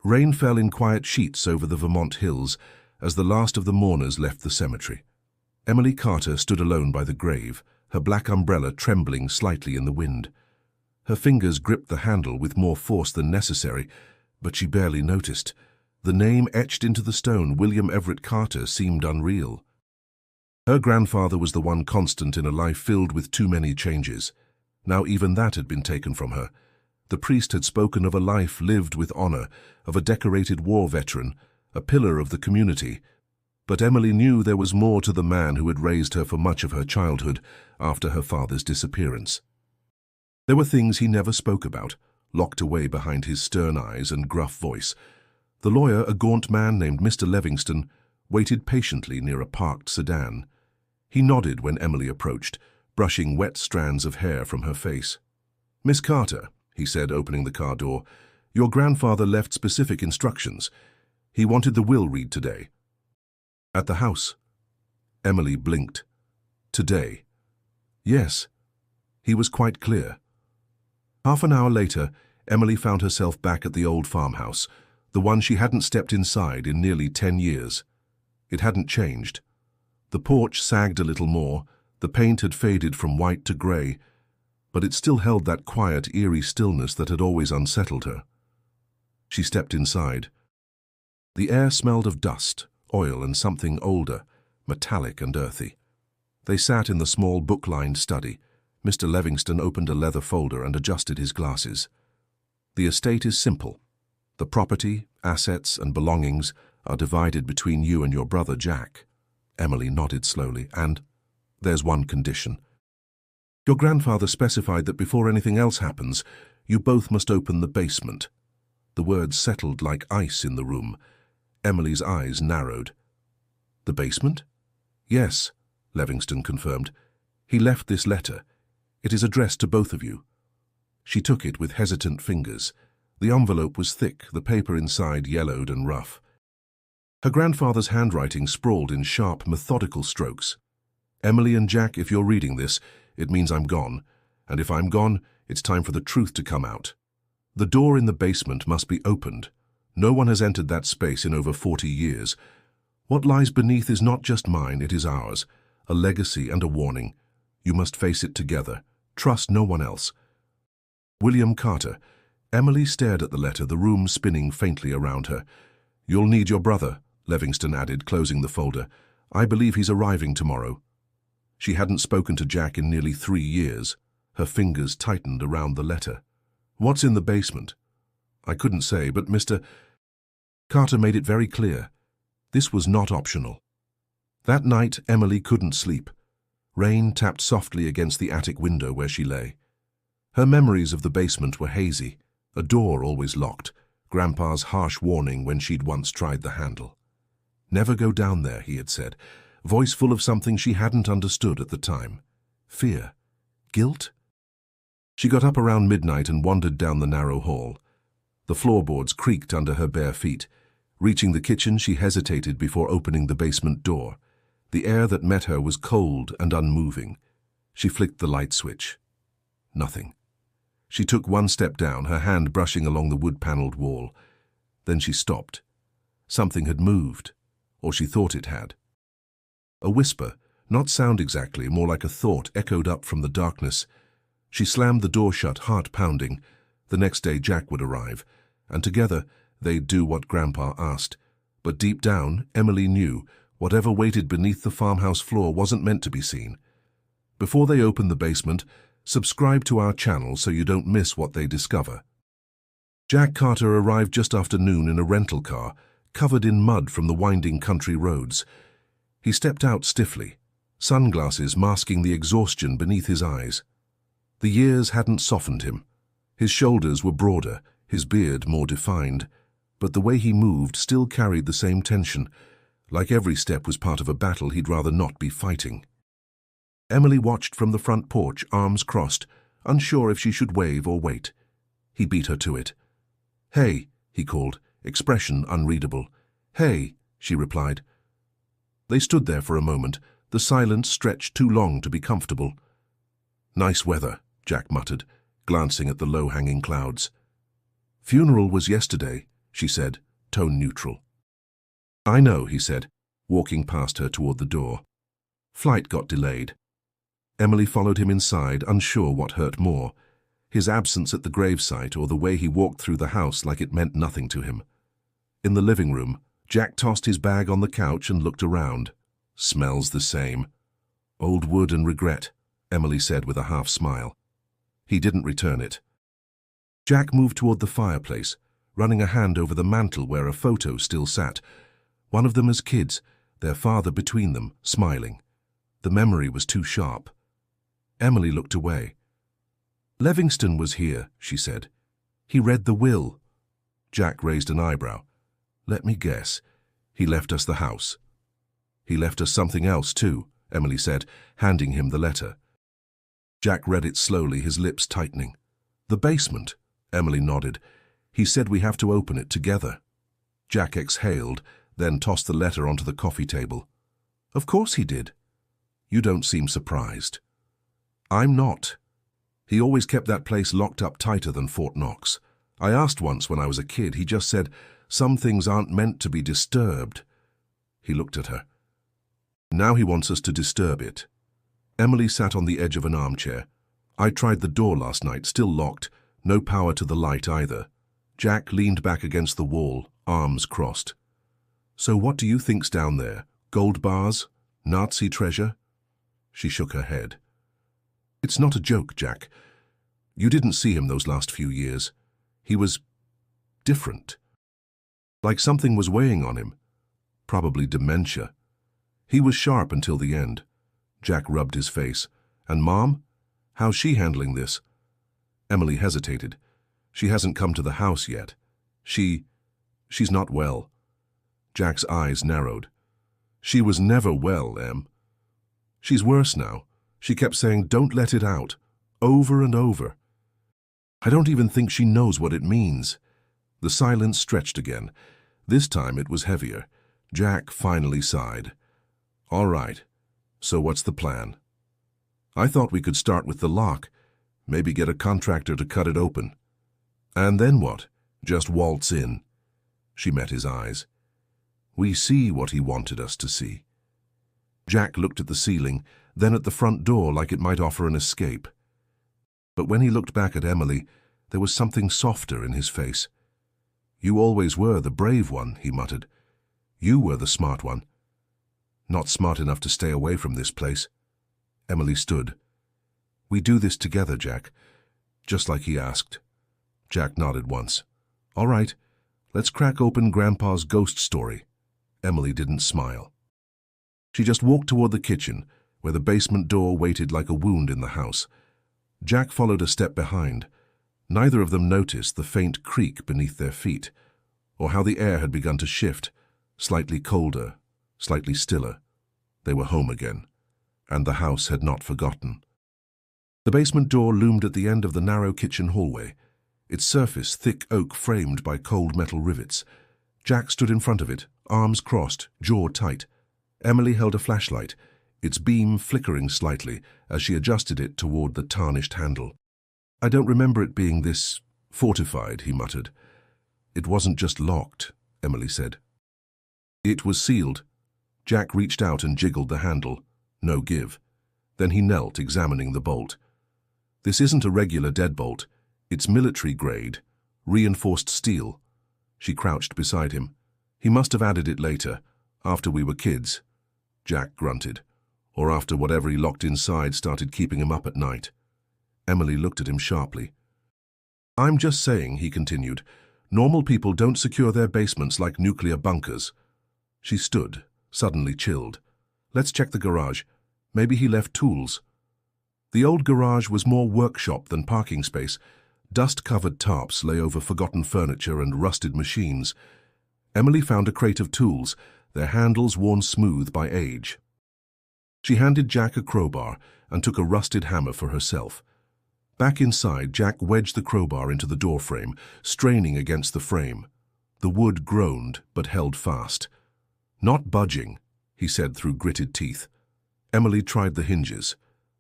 Rain fell in quiet sheets over the Vermont hills as the last of the mourners left the cemetery. Emily Carter stood alone by the grave, her black umbrella trembling slightly in the wind. Her fingers gripped the handle with more force than necessary, but she barely noticed. The name etched into the stone, William Everett Carter, seemed unreal. Her grandfather was the one constant in a life filled with too many changes. Now even that had been taken from her. The priest had spoken of a life lived with honor, of a decorated war veteran, a pillar of the community. But Emily knew there was more to the man who had raised her for much of her childhood after her father's disappearance. There were things he never spoke about, locked away behind his stern eyes and gruff voice. The lawyer, a gaunt man named Mr. Levingston, waited patiently near a parked sedan. He nodded when Emily approached, brushing wet strands of hair from her face. "Miss Carter," he said, opening the car door, "your grandfather left specific instructions. He wanted the will read today." "At the house?" Emily blinked. "Today?" "Yes." He was quite clear. Half an hour later, Emily found herself back at the old farmhouse, the one she hadn't stepped inside in nearly 10 years. It hadn't changed. The porch sagged a little more, the paint had faded from white to grey, but it still held that quiet, eerie stillness that had always unsettled her. She stepped inside. The air smelled of dust, oil, and something older, metallic and earthy. They sat in the small book-lined study. Mr. Levingston opened a leather folder and adjusted his glasses. "The estate is simple. The property, assets, and belongings are divided between you and your brother Jack." Emily nodded slowly. "And there's one condition. Your grandfather specified that before anything else happens, you both must open the basement." The words settled like ice in the room. Emily's eyes narrowed. "The basement?" "Yes," Levingston confirmed. "He left this letter. It is addressed to both of you." She took it with hesitant fingers. The envelope was thick, the paper inside yellowed and rough. Her grandfather's handwriting sprawled in sharp, methodical strokes. "Emily and Jack, if you're reading this, it means I'm gone. And if I'm gone, it's time for the truth to come out. The door in the basement must be opened. No one has entered that space in over 40 years. What lies beneath is not just mine, it is ours. A legacy and a warning. You must face it together. Trust no one else. William Carter." Emily stared at the letter, the room spinning faintly around her. "You'll need your brother," Levingston added, closing the folder. "I believe he's arriving tomorrow." She hadn't spoken to Jack in nearly 3 years. Her fingers tightened around the letter. "What's in the basement?" "I couldn't say, but Mr. Carter made it very clear. This was not optional." That night, Emily couldn't sleep. Rain tapped softly against the attic window where she lay. Her memories of the basement were hazy, a door always locked, Grandpa's harsh warning when she'd once tried the handle. "Never go down there," he had said, voice full of something she hadn't understood at the time. Fear? Guilt? She got up around midnight and wandered down the narrow hall. The floorboards creaked under her bare feet. Reaching the kitchen, she hesitated before opening the basement door. The air that met her was cold and unmoving. She flicked the light switch. Nothing. She took one step down, her hand brushing along the wood-paneled wall. Then she stopped. Something had moved, or she thought it had. A whisper, not sound exactly, more like a thought, echoed up from the darkness. She slammed the door shut, heart pounding. The next day Jack would arrive, and together they'd do what Grandpa asked. But deep down, Emily knew whatever waited beneath the farmhouse floor wasn't meant to be seen. Before they open the basement, subscribe to our channel so you don't miss what they discover. Jack Carter arrived just after noon in a rental car, covered in mud from the winding country roads. He stepped out stiffly, sunglasses masking the exhaustion beneath his eyes. The years hadn't softened him. His shoulders were broader, his beard more defined, but the way he moved still carried the same tension, like every step was part of a battle he'd rather not be fighting. Emily watched from the front porch, arms crossed, unsure if she should wave or wait. He beat her to it. "Hey," he called, expression unreadable. "Hey," she replied. They stood there for a moment, the silence stretched too long to be comfortable. "Nice weather," Jack muttered, glancing at the low-hanging clouds. "Funeral was yesterday," she said, tone neutral. I know, he said, walking past her toward the door. Flight got delayed. Emily followed him inside, unsure what hurt more, his absence at the gravesite or the way he walked through the house like it meant nothing to him. In the living room, Jack tossed his bag on the couch and looked around. Smells the same. Old wood and regret, Emily said with a half smile. He didn't return it. Jack moved toward the fireplace, running a hand over the mantel where a photo still sat. One of them as kids, their father between them, smiling. The memory was too sharp. Emily looked away. Livingston was here, she said. He read the will. Jack raised an eyebrow. Let me guess. He left us the house. He left us something else too, Emily said, handing him the letter. Jack read it slowly, his lips tightening. The basement, Emily nodded. He said we have to open it together. Jack exhaled, then tossed the letter onto the coffee table. Of course he did. You don't seem surprised. I'm not. He always kept that place locked up tighter than Fort Knox. I asked once when I was a kid, he just said, some things aren't meant to be disturbed. He looked at her. Now he wants us to disturb it. Emily sat on the edge of an armchair. I tried the door last night, still locked, no power to the light either. Jack leaned back against the wall, arms crossed. So what do you think's down there? Gold bars? Nazi treasure? She shook her head. It's not a joke, Jack. You didn't see him those last few years. He was different. Like something was weighing on him. Probably dementia. He was sharp until the end. Jack rubbed his face. And Mom? How's she handling this? Emily hesitated. She hasn't come to the house yet. She's not well. Jack's eyes narrowed. She was never well, Em. She's worse now. She kept saying, don't let it out, over and over. I don't even think she knows what it means. The silence stretched again. This time it was heavier. Jack finally sighed. All right, so what's the plan? I thought we could start with the lock, maybe get a contractor to cut it open. And then what? Just waltz in. She met his eyes. We see what he wanted us to see. Jack looked at the ceiling, then at the front door like it might offer an escape. But when he looked back at Emily, there was something softer in his face. You always were the brave one, he muttered. You were the smart one. Not smart enough to stay away from this place. Emily stood. We do this together, Jack, just like he asked. Jack nodded once. All right, let's crack open Grandpa's ghost story. Emily didn't smile. She just walked toward the kitchen, where the basement door waited like a wound in the house. Jack followed a step behind. Neither of them noticed the faint creak beneath their feet, or how the air had begun to shift, slightly colder, slightly stiller. They were home again, and the house had not forgotten. The basement door loomed at the end of the narrow kitchen hallway, its surface thick oak framed by cold metal rivets. Jack stood in front of it, arms crossed, jaw tight. Emily held a flashlight, its beam flickering slightly as she adjusted it toward the tarnished handle. I don't remember it being this fortified, he muttered. It wasn't just locked, Emily said. It was sealed. Jack reached out and jiggled the handle. No give. Then he knelt, examining the bolt. This isn't a regular deadbolt. It's military grade, reinforced steel. She crouched beside him. He must have added it later, after we were kids. Jack grunted. Or after whatever he locked inside started keeping him up at night. Emily looked at him sharply. I'm just saying, he continued, normal people don't secure their basements like nuclear bunkers. She stood, suddenly chilled. Let's check the garage. Maybe he left tools. The old garage was more workshop than parking space. Dust-covered tarps lay over forgotten furniture and rusted machines. Emily found a crate of tools, their handles worn smooth by age. She handed Jack a crowbar and took a rusted hammer for herself. Back inside, Jack wedged the crowbar into the doorframe, straining against the frame. The wood groaned, but held fast. Not budging, he said through gritted teeth. Emily tried the hinges.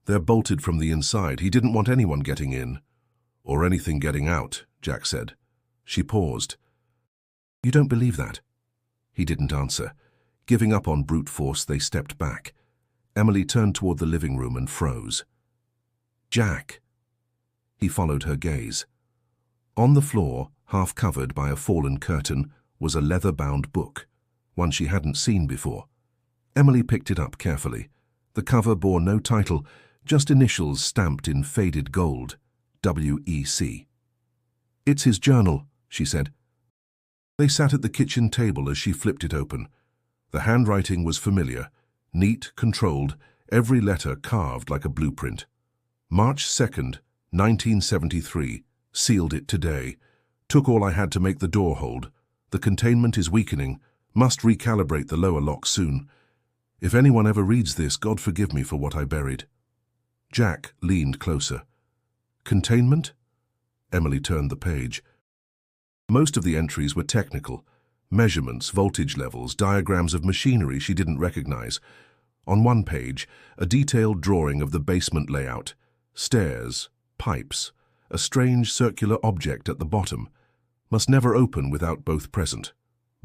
They're bolted from the inside. He didn't want anyone getting in. Or anything getting out, Jack said. She paused. You don't believe that? He didn't answer. Giving up on brute force, they stepped back. Emily turned toward the living room and froze. Jack. He followed her gaze. On the floor, half covered by a fallen curtain, was a leather-bound book, one she hadn't seen before. Emily picked it up carefully. The cover bore no title, just initials stamped in faded gold, W.E.C. "It's his journal," she said. They sat at the kitchen table as she flipped it open. The handwriting was familiar, neat, controlled, every letter carved like a blueprint. March 2nd, 1973, sealed it today. Took all I had to make the door hold. The containment is weakening. Must recalibrate the lower lock soon. If anyone ever reads this, God forgive me for what I buried. Jack leaned closer. Containment? Emily turned the page. Most of the entries were technical. Measurements, voltage levels, diagrams of machinery she didn't recognize. On one page, a detailed drawing of the basement layout. Stairs, pipes, a strange circular object at the bottom. Must never open without both present.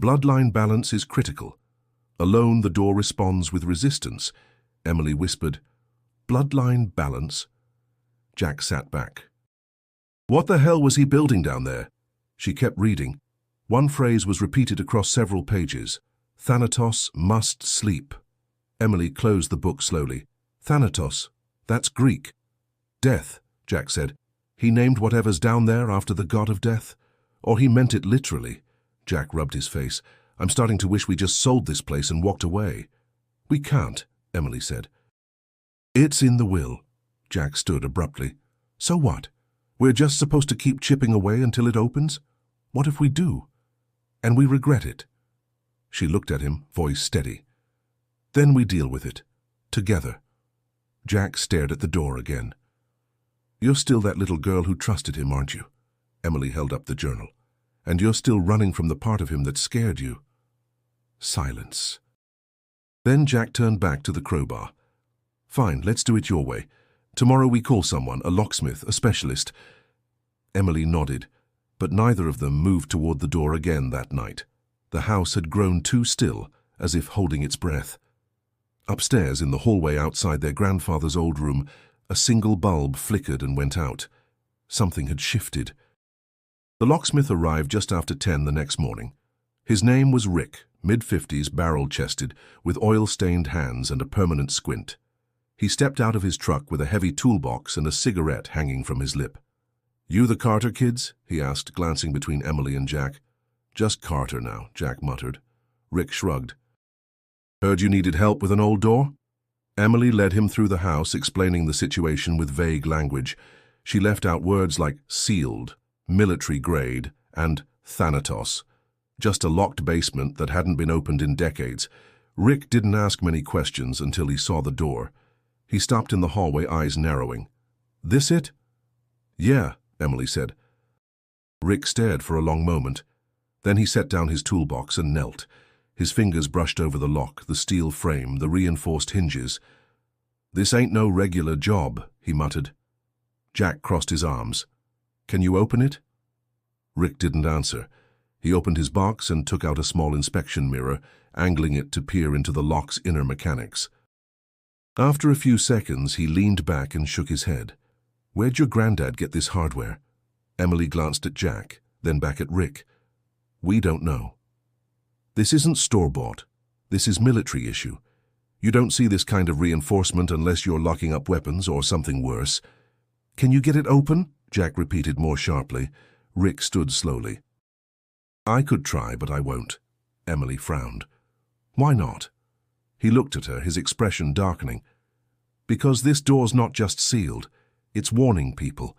Bloodline balance is critical. Alone, the door responds with resistance. Emily whispered, "Bloodline balance?" Jack sat back. What the hell was he building down there? She kept reading. One phrase was repeated across several pages. Thanatos must sleep. Emily closed the book slowly. Thanatos, that's Greek. Death, Jack said. He named whatever's down there after the god of death? Or he meant it literally? Jack rubbed his face. I'm starting to wish we just sold this place and walked away. We can't, Emily said. It's in the will. Jack stood abruptly. So what? We're just supposed to keep chipping away until it opens? What if we do? And we regret it? She looked at him, voice steady. Then we deal with it. Together. Jack stared at the door again. You're still that little girl who trusted him, aren't you? Emily held up the journal. And you're still running from the part of him that scared you. Silence. Then Jack turned back to the crowbar. Fine, let's do it your way. Tomorrow we call someone, a locksmith, a specialist. Emily nodded, but neither of them moved toward the door again that night. The house had grown too still, as if holding its breath. Upstairs, in the hallway outside their grandfather's old room, a single bulb flickered and went out. Something had shifted. The locksmith arrived just after 10 the next morning. His name was Rick, mid-50s, barrel-chested, with oil-stained hands and a permanent squint. He stepped out of his truck with a heavy toolbox and a cigarette hanging from his lip. You the Carter kids? He asked, glancing between Emily and Jack. Just Carter now, Jack muttered. Rick shrugged. Heard you needed help with an old door? Emily led him through the house, explaining the situation with vague language. She left out words like sealed, military grade, and Thanatos. Just a locked basement that hadn't been opened in decades. Rick didn't ask many questions until he saw the door. He stopped in the hallway, eyes narrowing. This it? Yeah, Emily said. Rick stared for a long moment. Then he set down his toolbox and knelt. His fingers brushed over the lock, the steel frame, the reinforced hinges. This ain't no regular job, he muttered. Jack crossed his arms. Can you open it? Rick didn't answer. He opened his box and took out a small inspection mirror, angling it to peer into the lock's inner mechanics. After a few seconds, he leaned back and shook his head. Where'd your granddad get this hardware? Emily glanced at Jack, then back at Rick. We don't know. This isn't store-bought. This is military issue. You don't see this kind of reinforcement unless you're locking up weapons or something worse. Can you get it open? Jack repeated more sharply. Rick stood slowly. I could try, but I won't. Emily frowned. Why not? He looked at her, his expression darkening. Because this door's not just sealed. It's warning people.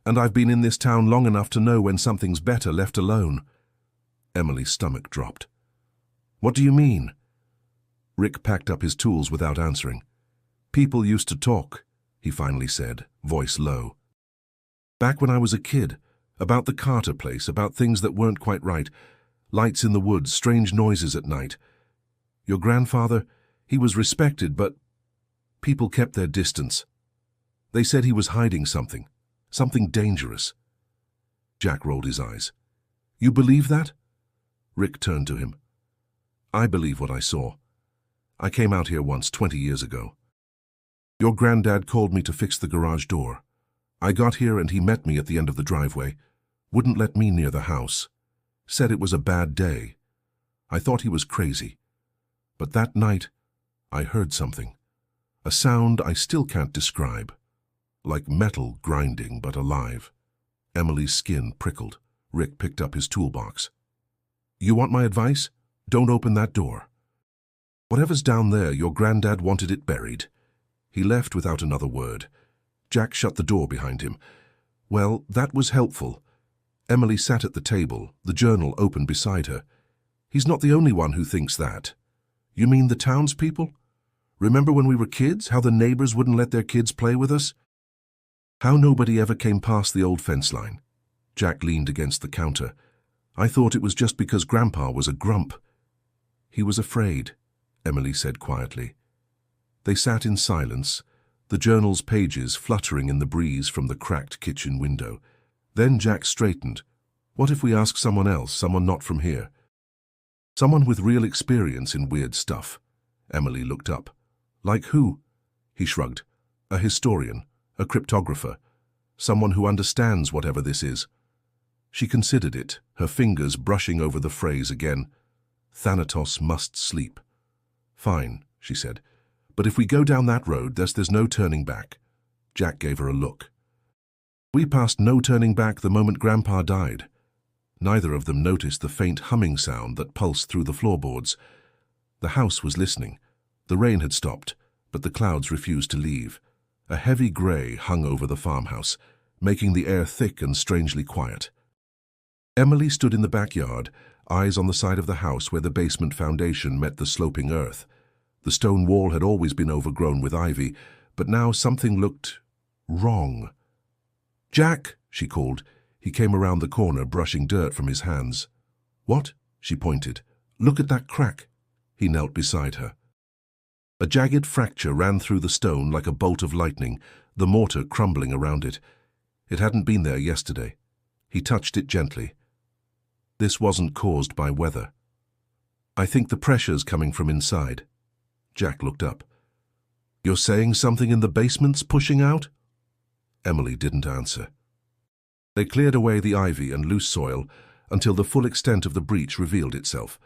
And I've been in this town long enough to know when something's better left alone. Emily's stomach dropped. What do you mean? Rick packed up his tools without answering. People used to talk, he finally said, voice low. Back when I was a kid, about the Carter place, about things that weren't quite right. Lights in the woods, strange noises at night. Your grandfather, he was respected, but people kept their distance. They said he was hiding something dangerous. Jack rolled his eyes. You believe that? Rick turned to him. I believe what I saw. I came out here once 20 years ago. Your granddad called me to fix the garage door. I got here and he met me at the end of the driveway. Wouldn't let me near the house. Said it was a bad day. I thought he was crazy. But that night, I heard something. A sound I still can't describe. Like metal grinding but alive. Emily's skin prickled. Rick picked up his toolbox. You want my advice? Don't open that door. Whatever's down there, your granddad wanted it buried. He left without another word. Jack shut the door behind him. Well, that was helpful. Emily sat at the table, the journal open beside her. He's not the only one who thinks that. You mean the townspeople? Remember when we were kids, how the neighbors wouldn't let their kids play with us? How nobody ever came past the old fence line. Jack leaned against the counter. I thought it was just because Grandpa was a grump. He was afraid, Emily said quietly. They sat in silence, the journal's pages fluttering in the breeze from the cracked kitchen window. Then Jack straightened. What if we ask someone else, someone not from here? Someone with real experience in weird stuff. Emily looked up. Like who? He shrugged. A historian, a cryptographer, someone who understands whatever this is. She considered it, her fingers brushing over the phrase again. Thanatos must sleep. Fine, she said. But if we go down that road, there's no turning back. Jack gave her a look. We passed no turning back the moment Grandpa died. Neither of them noticed the faint humming sound that pulsed through the floorboards. The house was listening. The rain had stopped, but the clouds refused to leave. A heavy grey hung over the farmhouse, making the air thick and strangely quiet. Emily stood in the backyard, eyes on the side of the house where the basement foundation met the sloping earth. The stone wall had always been overgrown with ivy, but now something looked wrong. Jack, she called. He came around the corner, brushing dirt from his hands. What? She pointed. Look at that crack. He knelt beside her. A jagged fracture ran through the stone like a bolt of lightning, the mortar crumbling around it. It hadn't been there yesterday. He touched it gently. This wasn't caused by weather. I think the pressure's coming from inside. Jack looked up. You're saying something in the basement's pushing out? Emily didn't answer. They cleared away the ivy and loose soil until the full extent of the breach revealed itself,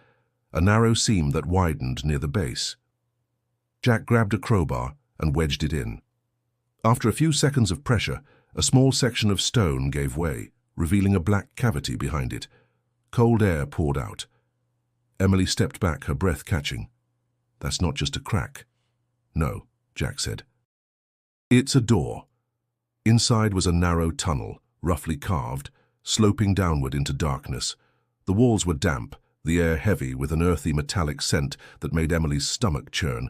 a narrow seam that widened near the base. Jack grabbed a crowbar and wedged it in. After a few seconds of pressure, a small section of stone gave way, revealing a black cavity behind it. Cold air poured out. Emily stepped back, her breath catching. That's not just a crack. No, Jack said. It's a door. Inside was a narrow tunnel, roughly carved, sloping downward into darkness. The walls were damp, the air heavy with an earthy metallic scent that made Emily's stomach churn.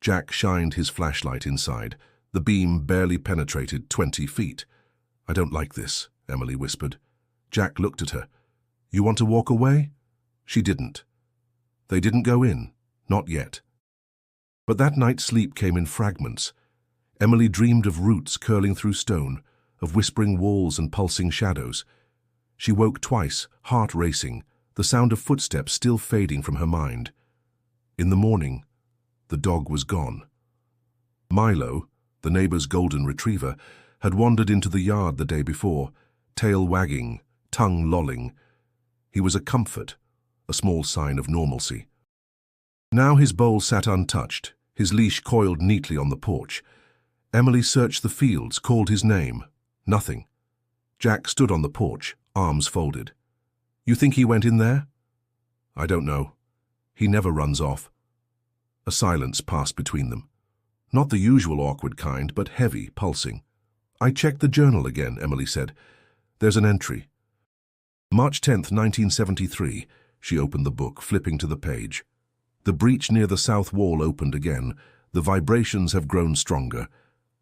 Jack shined his flashlight inside. The beam barely penetrated 20 feet. I don't like this, Emily whispered. Jack looked at her. You want to walk away? She didn't. They didn't go in, not yet. But that night's sleep came in fragments. Emily dreamed of roots curling through stone, of whispering walls and pulsing shadows. She woke twice, heart racing, the sound of footsteps still fading from her mind. In the morning, the dog was gone. Milo, the neighbor's golden retriever, had wandered into the yard the day before, tail wagging, tongue lolling. He was a comfort, a small sign of normalcy. Now his bowl sat untouched, his leash coiled neatly on the porch. Emily searched the fields, called his name. Nothing. Jack stood on the porch, arms folded. You think he went in there? I don't know. He never runs off. A silence passed between them. Not the usual awkward kind, but heavy, pulsing. I checked the journal again, Emily said. There's an entry. March 10th, 1973. She opened the book, flipping to the page. The breach near the south wall opened again. The vibrations have grown stronger.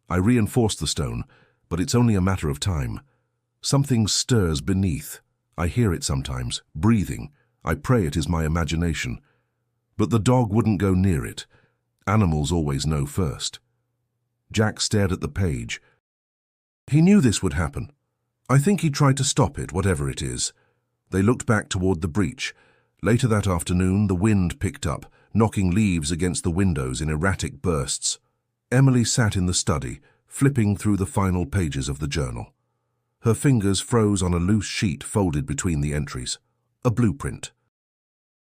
I reinforced the stone, but it's only a matter of time. Something stirs beneath. I hear it sometimes, breathing. I pray it is my imagination. But the dog wouldn't go near it. Animals always know first. Jack stared at the page. He knew this would happen. I think he tried to stop it, whatever it is. They looked back toward the breach. Later that afternoon, the wind picked up, knocking leaves against the windows in erratic bursts. Emily sat in the study, flipping through the final pages of the journal. Her fingers froze on a loose sheet folded between the entries. A blueprint.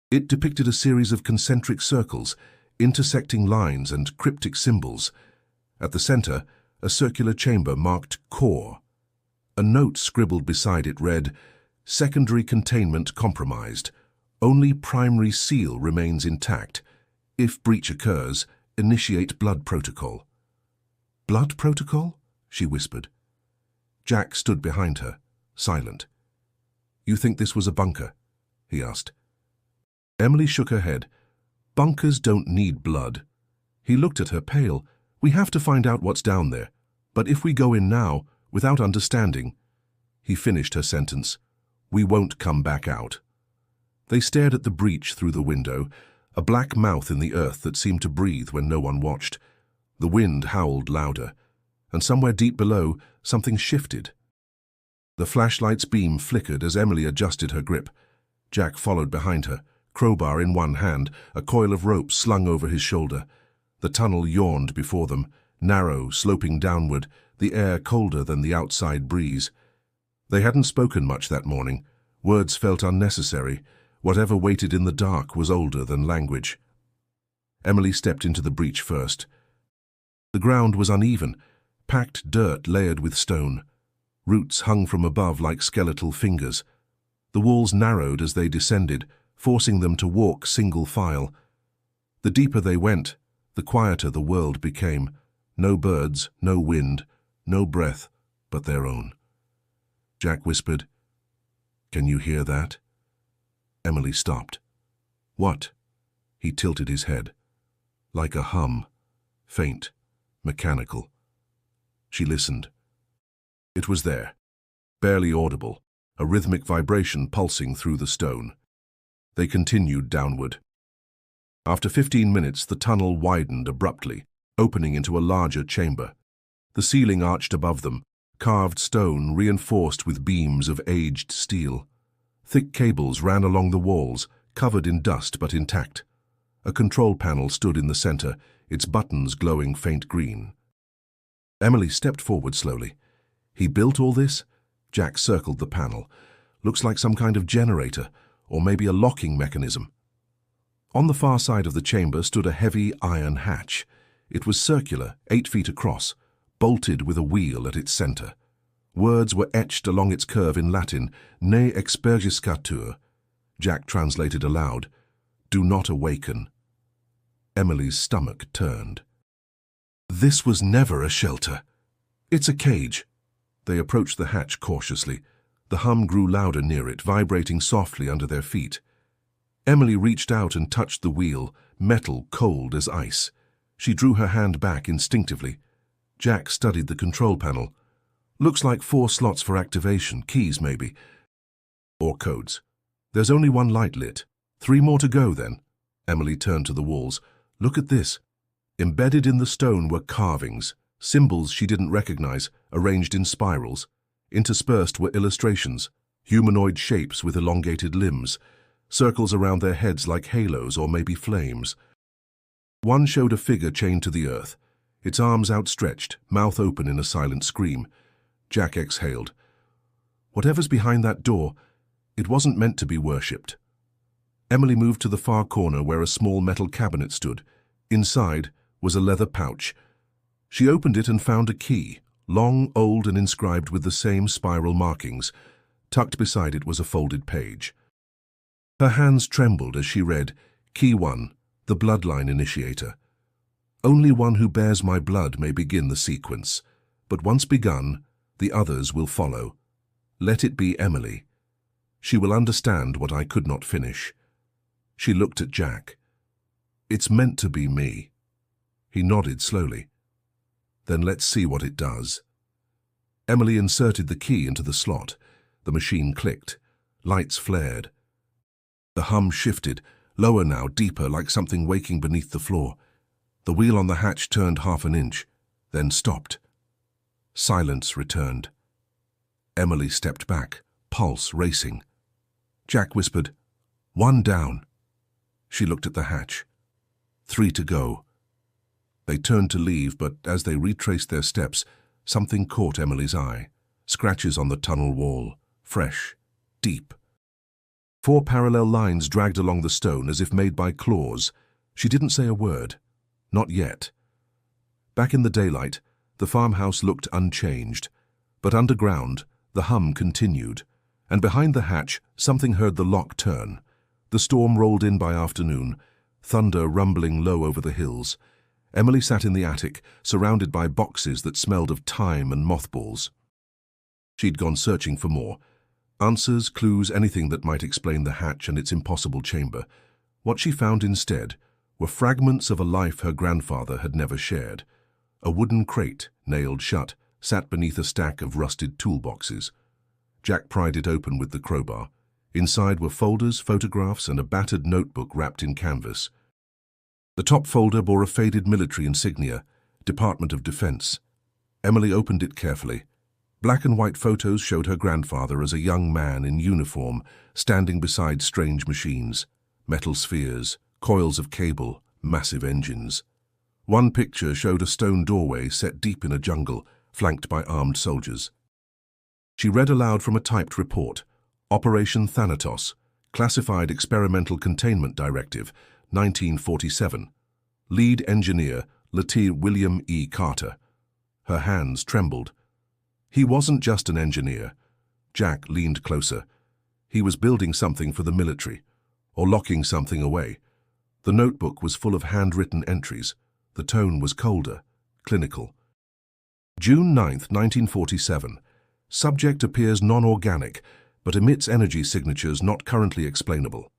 It depicted a series of concentric circles, intersecting lines and cryptic symbols. At the center, a circular chamber marked core. A note scribbled beside it read, "Secondary containment compromised. Only primary seal remains intact. If breach occurs, initiate blood protocol." "Blood protocol?" she whispered. Jack stood behind her, silent. "You think this was a bunker?" he asked. Emily shook her head. "Bunkers don't need blood." He looked at her, pale. "We have to find out what's down there. But if we go in now, without understanding—" He finished her sentence. "We won't come back out." They stared at the breach through the window, a black mouth in the earth that seemed to breathe when no one watched. The wind howled louder, and somewhere deep below, something shifted. The flashlight's beam flickered as Emily adjusted her grip. Jack followed behind her, crowbar in one hand, a coil of rope slung over his shoulder. The tunnel yawned before them, narrow, sloping downward, the air colder than the outside breeze. They hadn't spoken much that morning. Words felt unnecessary. Whatever waited in the dark was older than language. Emily stepped into the breach first. The ground was uneven, packed dirt layered with stone. Roots hung from above like skeletal fingers. The walls narrowed as they descended, forcing them to walk single file. The deeper they went, the quieter the world became. No birds, no wind, no breath but their own. Jack whispered, "Can you hear that?" Emily stopped. "What?" He tilted his head. "Like a hum, faint, mechanical." She listened. It was there, barely audible, a rhythmic vibration pulsing through the stone. They continued downward. After 15 minutes, the tunnel widened abruptly, opening into a larger chamber. The ceiling arched above them, carved stone reinforced with beams of aged steel. Thick cables ran along the walls, covered in dust but intact. A control panel stood in the center, its buttons glowing faint green. Emily stepped forward slowly. "He built all this?" Jack circled the panel. "Looks like some kind of generator, or maybe a locking mechanism." On the far side of the chamber stood a heavy iron hatch. It was circular, 8 feet across, bolted with a wheel at its center. Words were etched along its curve in Latin, "Ne expergiscatur." Jack translated aloud, "Do not awaken." Emily's stomach turned. This was never a shelter. "It's a cage." They approached the hatch cautiously. The hum grew louder near it, vibrating softly under their feet. Emily reached out and touched the wheel, metal cold as ice. She drew her hand back instinctively. Jack studied the control panel. "Looks like 4 slots for activation, keys maybe. Or codes. There's only 1 light lit. 3 more to go then." Emily turned to the walls. "Look at this." Embedded in the stone were carvings, symbols she didn't recognize, arranged in spirals. Interspersed were illustrations, humanoid shapes with elongated limbs, circles around their heads like halos or maybe flames. One showed a figure chained to the earth, its arms outstretched, mouth open in a silent scream. Jack exhaled. Whatever's behind that door, it wasn't meant to be worshipped. Emily moved to the far corner where a small metal cabinet stood. Inside was a leather pouch. She opened it and found a key, long, old, and inscribed with the same spiral markings. Tucked beside it was a folded page. Her hands trembled as she read, "Key 1, the bloodline initiator. Only one who bears my blood may begin the sequence, but once begun, the others will follow. Let it be Emily. She will understand what I could not finish." She looked at Jack. "It's meant to be me." He nodded slowly. "Then let's see what it does." Emily inserted the key into the slot. The machine clicked. Lights flared. The hum shifted, lower now, deeper, like something waking beneath the floor. The wheel on the hatch turned half an inch, then stopped. Silence returned. Emily stepped back, pulse racing. Jack whispered, One down. She looked at the hatch. 3 to go. They turned to leave, but as they retraced their steps, something caught Emily's eye. Scratches on the tunnel wall. Fresh. Deep. 4 parallel lines dragged along the stone as if made by claws. She didn't say a word. Not yet. Back in the daylight, the farmhouse looked unchanged. But underground, the hum continued. And behind the hatch, something heard the lock turn. The storm rolled in by afternoon, thunder rumbling low over the hills. Emily sat in the attic, surrounded by boxes that smelled of thyme and mothballs. She'd gone searching for more. Answers, clues, anything that might explain the hatch and its impossible chamber. What she found instead were fragments of a life her grandfather had never shared. A wooden crate, nailed shut, sat beneath a stack of rusted toolboxes. Jack pried it open with the crowbar. Inside were folders, photographs, and a battered notebook wrapped in canvas. The top folder bore a faded military insignia, Department of Defense. Emily opened it carefully. Black and white photos showed her grandfather as a young man in uniform, standing beside strange machines. Metal spheres, coils of cable, massive engines. One picture showed a stone doorway set deep in a jungle, flanked by armed soldiers. She read aloud from a typed report. Operation Thanatos, Classified Experimental Containment Directive, 1947. Lead engineer, Lieutenant William E. Carter. Her hands trembled. He wasn't just an engineer. Jack leaned closer. He was building something for the military, or locking something away. The notebook was full of handwritten entries. The tone was colder, clinical. June 9th, 1947. Subject appears non-organic, but emits energy signatures not currently explainable.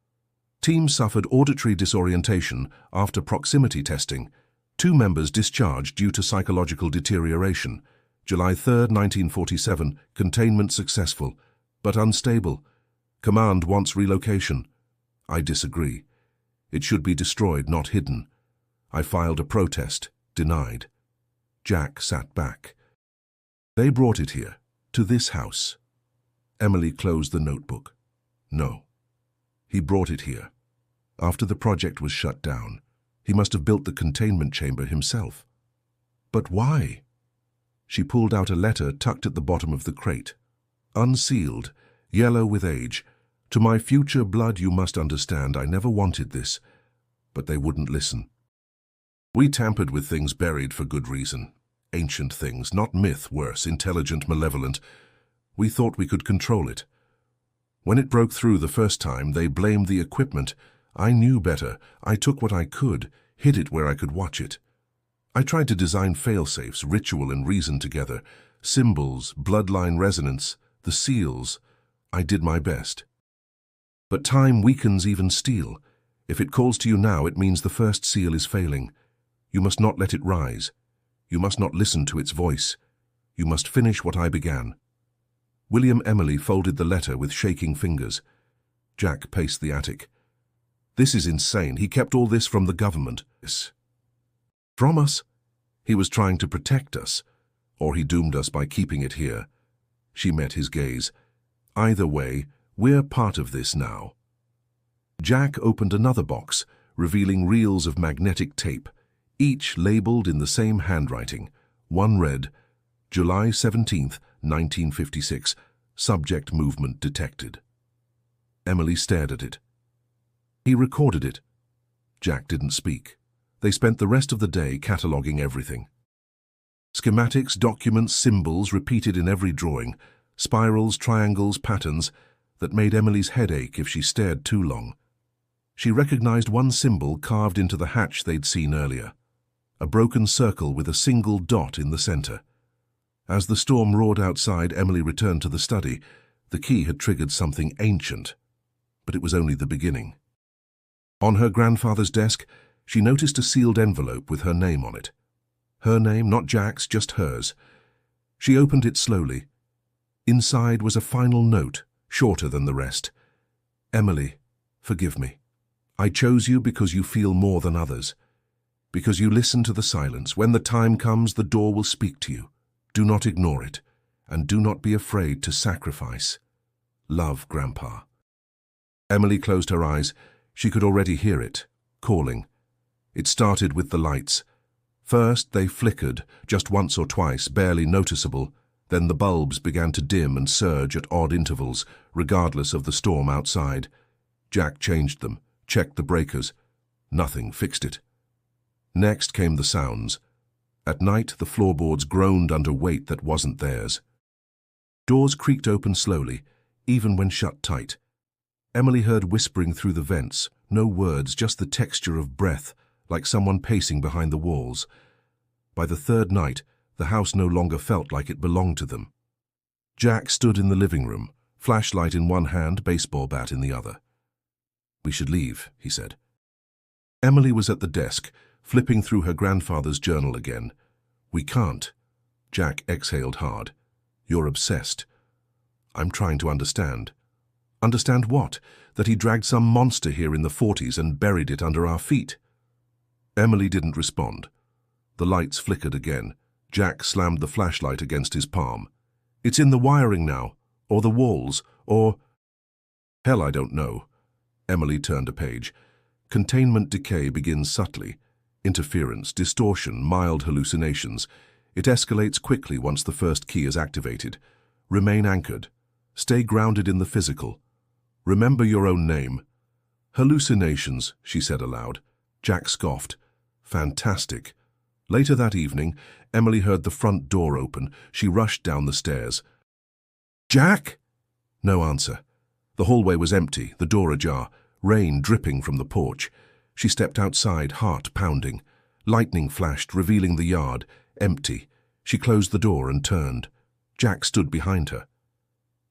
Team suffered auditory disorientation after proximity testing. 2 members discharged due to psychological deterioration. July 3rd, 1947, containment successful, but unstable. Command wants relocation. I disagree. It should be destroyed, not hidden. I filed a protest, denied. Jack sat back. They brought it here, to this house. Emily closed the notebook. No. He brought it here. After the project was shut down, he must have built the containment chamber himself. But why? She pulled out a letter tucked at the bottom of the crate. Unsealed, yellow with age. To my future blood you must understand I never wanted this. But they wouldn't listen. We tampered with things buried for good reason. Ancient things, not myth, worse, intelligent, malevolent. We thought we could control it. When it broke through the first time, they blamed the equipment. I knew better. I took what I could, hid it where I could watch it. I tried to design fail-safes, ritual and reason together. Symbols, bloodline resonance, the seals. I did my best. But time weakens even steel. If it calls to you now, it means the first seal is failing. You must not let it rise. You must not listen to its voice. You must finish what I began. William Emily folded the letter with shaking fingers. Jack paced the attic. This is insane. He kept all this from the government. From us? He was trying to protect us. Or he doomed us by keeping it here. She met his gaze. Either way, we're part of this now. Jack opened another box, revealing reels of magnetic tape, each labeled in the same handwriting. One read, July 17th, 1956, subject movement detected. Emily stared at it. He recorded it. Jack didn't speak. They spent the rest of the day cataloguing everything. Schematics, documents, symbols repeated in every drawing, spirals, triangles, patterns that made Emily's head ache if she stared too long. She recognized one symbol carved into the hatch they'd seen earlier, a broken circle with a single dot in the center. As the storm roared outside, Emily returned to the study. The key had triggered something ancient, but it was only the beginning. On her grandfather's desk, she noticed a sealed envelope with her name on it. Her name, not Jack's, just hers. She opened it slowly. Inside was a final note, shorter than the rest. Emily, forgive me. I chose you because you feel more than others. Because you listen to the silence. When the time comes, the door will speak to you. Do not ignore it, and do not be afraid to sacrifice. Love, Grandpa. Emily closed her eyes. She could already hear it, calling. It started with the lights. First they flickered, just once or twice, barely noticeable. Then the bulbs began to dim and surge at odd intervals, regardless of the storm outside. Jack changed them, checked the breakers. Nothing fixed it. Next came the sounds. At night, the floorboards groaned under weight that wasn't theirs. Doors creaked open slowly, even when shut tight. Emily heard whispering through the vents, no words, just the texture of breath, like someone pacing behind the walls. By the third night, the house no longer felt like it belonged to them. Jack stood in the living room, flashlight in one hand, baseball bat in the other. "We should leave," he said. Emily was at the desk, flipping through her grandfather's journal again. "We can't." Jack exhaled hard. "You're obsessed." "I'm trying to understand." "Understand what? That he dragged some monster here in the 40s and buried it under our feet?" Emily didn't respond. The lights flickered again. Jack slammed the flashlight against his palm. "It's in the wiring now, or the walls, or—" "Hell, I don't know." Emily turned a page. "Containment decay begins subtly. Interference, distortion, mild hallucinations. It escalates quickly once the first key is activated. Remain anchored. Stay grounded in the physical. Remember your own name." "Hallucinations," she said aloud. Jack scoffed. "Fantastic." Later that evening, Emily heard the front door open. She rushed down the stairs. "Jack?" No answer. The hallway was empty, the door ajar, rain dripping from the porch. She stepped outside, heart pounding. Lightning flashed, revealing the yard, empty. She closed the door and turned. Jack stood behind her.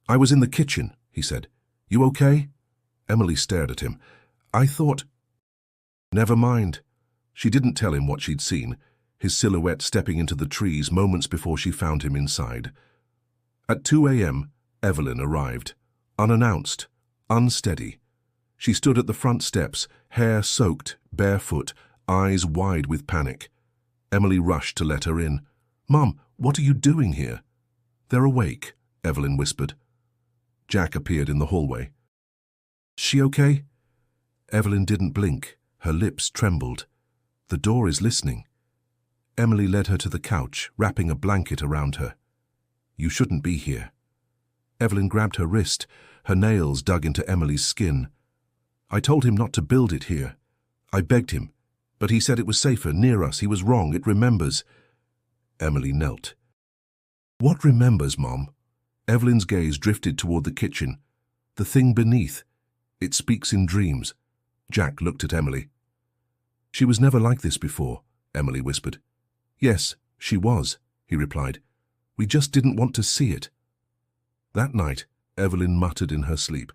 "I was in the kitchen," he said. "You okay?" Emily stared at him. "I thought—" "Never mind." She didn't tell him what she'd seen, his silhouette stepping into the trees moments before she found him inside. At 2 a.m., Evelyn arrived, unannounced, unsteady. She stood at the front steps, hair soaked, barefoot, eyes wide with panic. Emily rushed to let her in. "Mum, what are you doing here?" "They're awake," Evelyn whispered. Jack appeared in the hallway. "She okay?" Evelyn didn't blink. Her lips trembled. "The door is listening." Emily led her to the couch, wrapping a blanket around her. "You shouldn't be here." Evelyn grabbed her wrist. Her nails dug into Emily's skin. "I told him not to build it here. I begged him, but he said it was safer, near us. He was wrong. It remembers." Emily knelt. "What remembers, Mom?" Evelyn's gaze drifted toward the kitchen. "The thing beneath. It speaks in dreams." Jack looked at Emily. "She was never like this before," Emily whispered. "Yes, she was," he replied. "We just didn't want to see it." That night, Evelyn muttered in her sleep.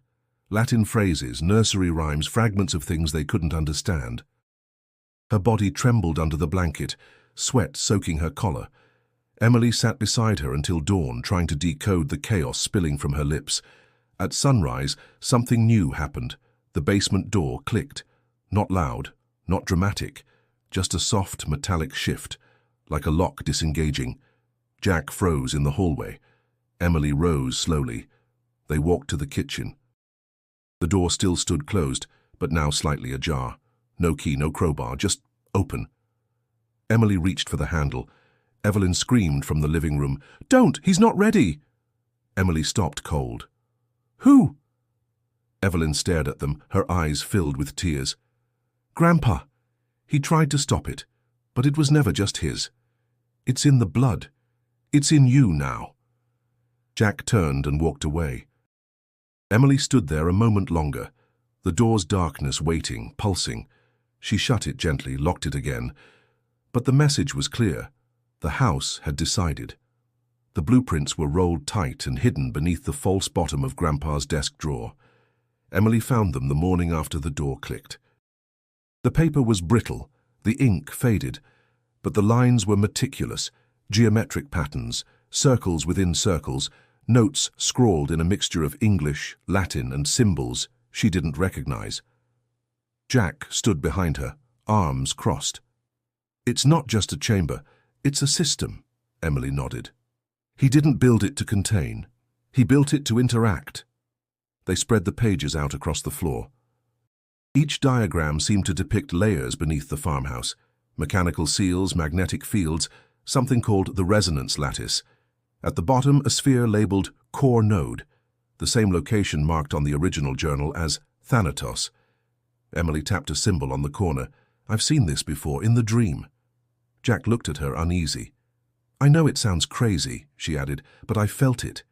Latin phrases, nursery rhymes, fragments of things they couldn't understand. Her body trembled under the blanket, sweat soaking her collar. Emily sat beside her until dawn, trying to decode the chaos spilling from her lips. At sunrise, something new happened. The basement door clicked. Not loud, not dramatic, just a soft metallic shift, like a lock disengaging. Jack froze in the hallway. Emily rose slowly. They walked to the kitchen. The door still stood closed, but now slightly ajar. No key, no crowbar, just open. Emily reached for the handle. Evelyn screamed from the living room, "Don't! He's not ready!" Emily stopped cold. "Who?" Evelyn stared at them, her eyes filled with tears. "Grandpa. He tried to stop it, but it was never just his. It's in the blood. It's in you now." Jack turned and walked away. Emily stood there a moment longer, the door's darkness waiting, pulsing. She shut it gently, locked it again. But the message was clear. The house had decided. The blueprints were rolled tight and hidden beneath the false bottom of Grandpa's desk drawer. Emily found them the morning after the door clicked. The paper was brittle, the ink faded, but the lines were meticulous, geometric patterns, circles within circles, notes scrawled in a mixture of English, Latin, and symbols she didn't recognize. Jack stood behind her, arms crossed. "It's not just a chamber, it's a system," Emily nodded. "He didn't build it to contain. He built it to interact." They spread the pages out across the floor. Each diagram seemed to depict layers beneath the farmhouse: mechanical seals, magnetic fields, something called the resonance lattice. At the bottom, a sphere labeled Core Node, the same location marked on the original journal as Thanatos. Emily tapped a symbol on the corner. "I've seen this before, in the dream." Jack looked at her, uneasy. "I know it sounds crazy," she added, "but I felt it.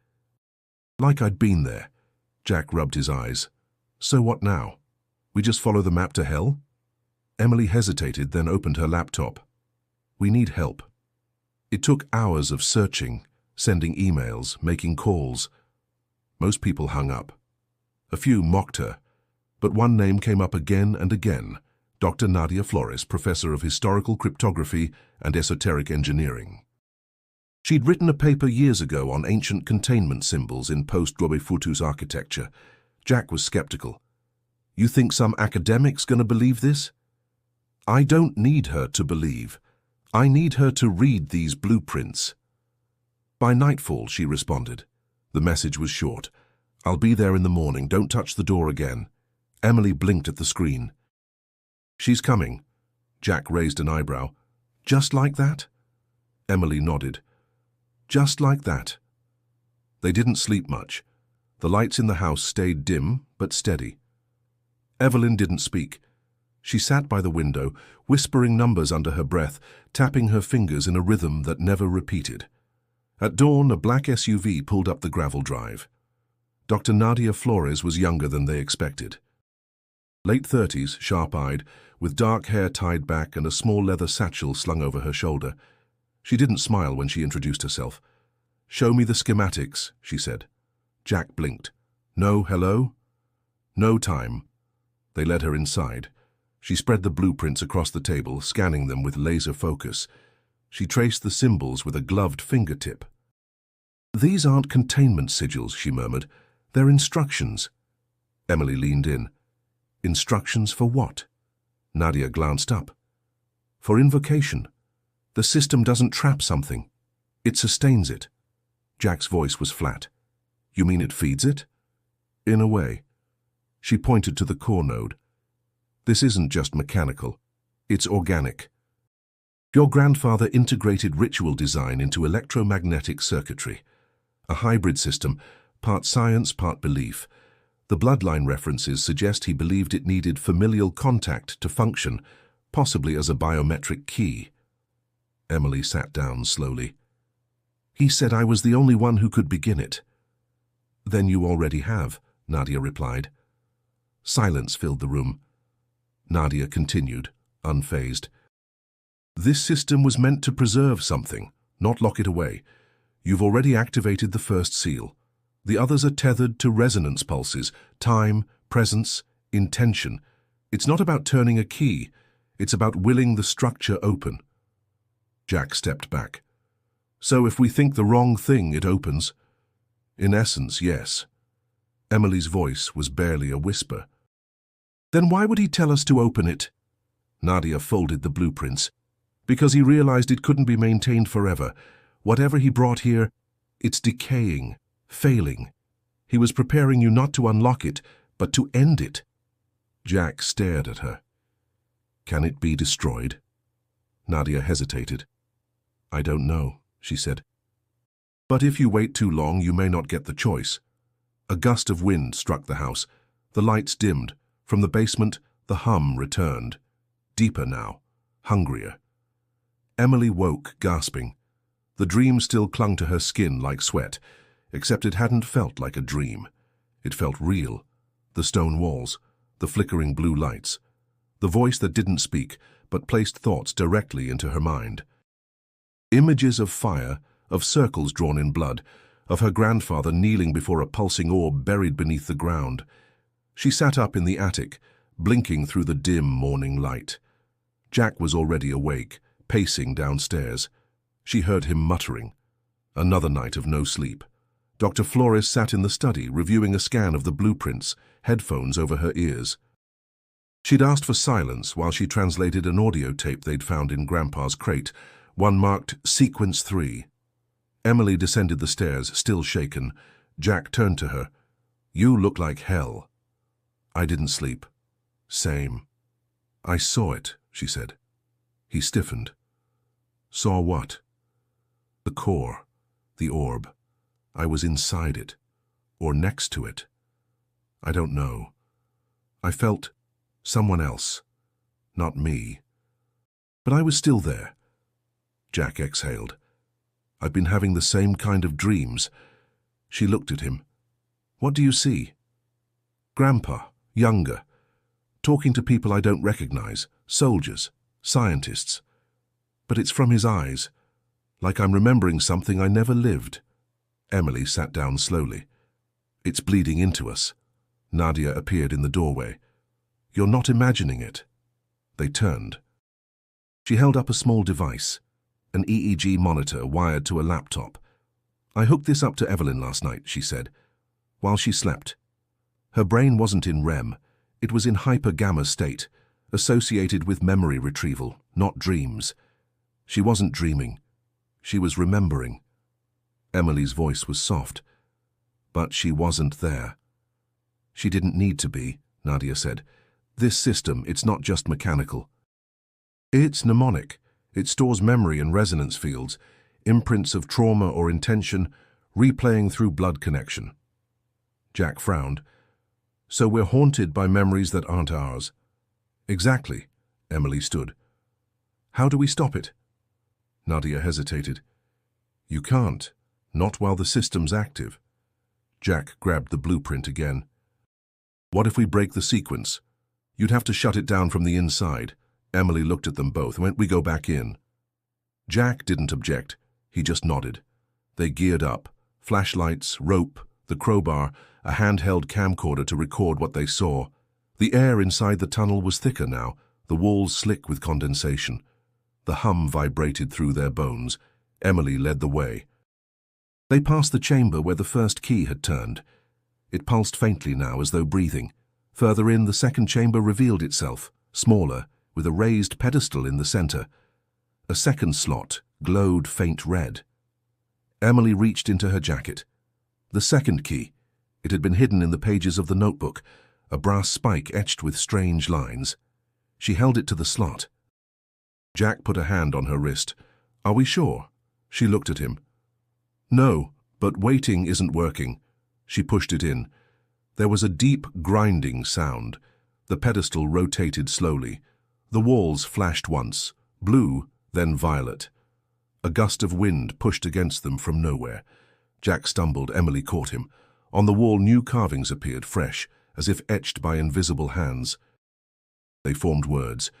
Like I'd been there." Jack rubbed his eyes. "So what now? We just follow the map to hell?" Emily hesitated, then opened her laptop. "We need help." It took hours of searching, sending emails, making calls. Most people hung up. A few mocked her, but one name came up again and again: Dr. Nadia Flores, professor of historical cryptography and esoteric engineering. She'd written a paper years ago on ancient containment symbols in post-Globefutus architecture. Jack was skeptical. "You think some academic's going to believe this?" "I don't need her to believe. I need her to read these blueprints." "By nightfall," she responded. The message was short. "I'll be there in the morning. Don't touch the door again." Emily blinked at the screen. "She's coming." Jack raised an eyebrow. "Just like that?" Emily nodded. "Just like that." They didn't sleep much. The lights in the house stayed dim, but steady. Evelyn didn't speak. She sat by the window, whispering numbers under her breath, tapping her fingers in a rhythm that never repeated. At dawn, a black SUV pulled up the gravel drive. Dr. Nadia Flores was younger than they expected. Late 30s, sharp-eyed, with dark hair tied back and a small leather satchel slung over her shoulder. She didn't smile when she introduced herself. "Show me the schematics," she said. Jack blinked. "No hello?" "No time." They led her inside. She spread the blueprints across the table, scanning them with laser focus. She traced the symbols with a gloved fingertip. "These aren't containment sigils," she murmured. "They're instructions." Emily leaned in. "Instructions for what?" Nadia glanced up. "For invocation. The system doesn't trap something. It sustains it." Jack's voice was flat. "You mean it feeds it?" "In a way." She pointed to the core node. "This isn't just mechanical. It's organic. Your grandfather integrated ritual design into electromagnetic circuitry. A hybrid system, part science, part belief. The bloodline references suggest he believed it needed familial contact to function, possibly as a biometric key." Emily sat down slowly. "He said I was the only one who could begin it." "Then you already have," Nadia replied. Silence filled the room. Nadia continued, unfazed. "This system was meant to preserve something, not lock it away. You've already activated the first seal. The others are tethered to resonance pulses: time, presence, intention. It's not about turning a key. It's about willing the structure open." Jack stepped back. "So if we think the wrong thing, it opens?" "In essence, yes." Emily's voice was barely a whisper. "Then why would he tell us to open it?" Nadia folded the blueprints. "Because he realized it couldn't be maintained forever. Whatever he brought here, it's decaying, failing. He was preparing you not to unlock it, but to end it." Jack stared at her. "Can it be destroyed?" Nadia hesitated. "I don't know," she said. "But if you wait too long, you may not get the choice." A gust of wind struck the house. The lights dimmed. From the basement, the hum returned. Deeper now, hungrier. Emily woke, gasping. The dream still clung to her skin like sweat, except it hadn't felt like a dream. It felt real. The stone walls, the flickering blue lights, the voice that didn't speak, but placed thoughts directly into her mind. Images of fire, of circles drawn in blood, of her grandfather kneeling before a pulsing orb buried beneath the ground. She sat up in the attic, blinking through the dim morning light. Jack was already awake, pacing downstairs. She heard him muttering. Another night of no sleep. Dr. Flores sat in the study, reviewing a scan of the blueprints, headphones over her ears. She'd asked for silence while she translated an audio tape they'd found in Grandpa's crate, one marked Sequence 3. Emily descended the stairs, still shaken. Jack turned to her. You look like hell. I didn't sleep. Same. I saw it, she said. He stiffened. Saw what? The core, the orb. I was inside it, or next to it. I don't know. I felt someone else, not me. But I was still there. Jack exhaled. I've been having the same kind of dreams. She looked at him. What do you see? Grandpa, younger, talking to people I don't recognize, soldiers, scientists. But it's from his eyes, like I'm remembering something I never lived. Emily sat down slowly. It's bleeding into us. Nadia appeared in the doorway. You're not imagining it. They turned. She held up a small device, an EEG monitor wired to a laptop. I hooked this up to Evelyn last night, she said, while she slept. Her brain wasn't in REM, it was in hyper-gamma state, associated with memory retrieval, not dreams. She wasn't dreaming. She was remembering. Emily's voice was soft, but she wasn't there. She didn't need to be, Nadia said. This system, it's not just mechanical. It's mnemonic. It stores memory and resonance fields, imprints of trauma or intention, replaying through blood connection. Jack frowned. So we're haunted by memories that aren't ours. Exactly, Emily stood. How do we stop it? Nadia hesitated. You can't, not while the system's active. Jack grabbed the blueprint again. What if we break the sequence? You'd have to shut it down from the inside. Emily looked at them both. We go back in. Jack didn't object. He just nodded. They geared up. Flashlights, rope, the crowbar, a handheld camcorder to record what they saw. The air inside the tunnel was thicker now, the walls slick with condensation. The hum vibrated through their bones. Emily led the way. They passed the chamber where the first key had turned. It pulsed faintly now, as though breathing. Further in, the second chamber revealed itself, smaller, with a raised pedestal in the center. A second slot glowed faint red. Emily reached into her jacket. The second key. It had been hidden in the pages of the notebook, a brass spike etched with strange lines. She held it to the slot. Jack put a hand on her wrist. Are we sure? She looked at him. No, but waiting isn't working. She pushed it in. There was a deep, grinding sound. The pedestal rotated slowly. The walls flashed once, blue, then violet. A gust of wind pushed against them from nowhere. Jack stumbled. Emily caught him. On the wall, new carvings appeared, fresh, as if etched by invisible hands. They formed words.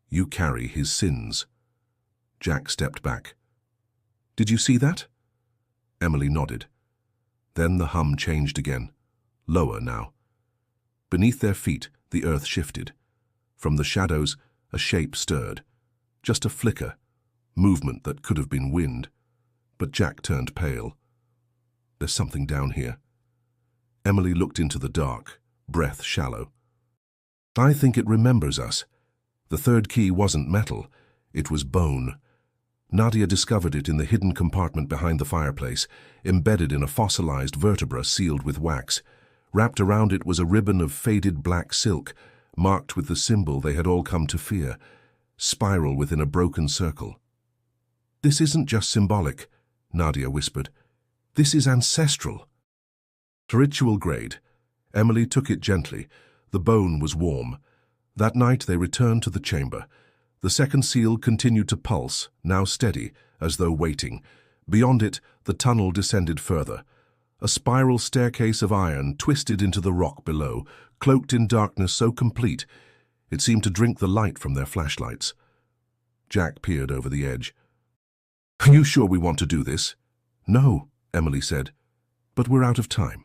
You carry his sins. Jack stepped back. Did you see that? Emily nodded. Then the hum changed again, lower now. Beneath their feet, the earth shifted. From the shadows, a shape stirred. Just a flicker, movement that could have been wind. But Jack turned pale. There's something down here. Emily looked into the dark, breath shallow. I think it remembers us. The third key wasn't metal, it was bone. Nadia discovered it in the hidden compartment behind the fireplace, embedded in a fossilized vertebra sealed with wax. Wrapped around it was a ribbon of faded black silk, marked with the symbol they had all come to fear, spiral within a broken circle. This isn't just symbolic, Nadia whispered. This is ancestral. Ritual grade. Emily took it gently. The bone was warm. That night they returned to the chamber. The second seal continued to pulse, now steady, as though waiting. Beyond it, the tunnel descended further. A spiral staircase of iron twisted into the rock below, cloaked in darkness so complete, it seemed to drink the light from their flashlights. Jack peered over the edge. Are you sure we want to do this? No, Emily said, but we're out of time.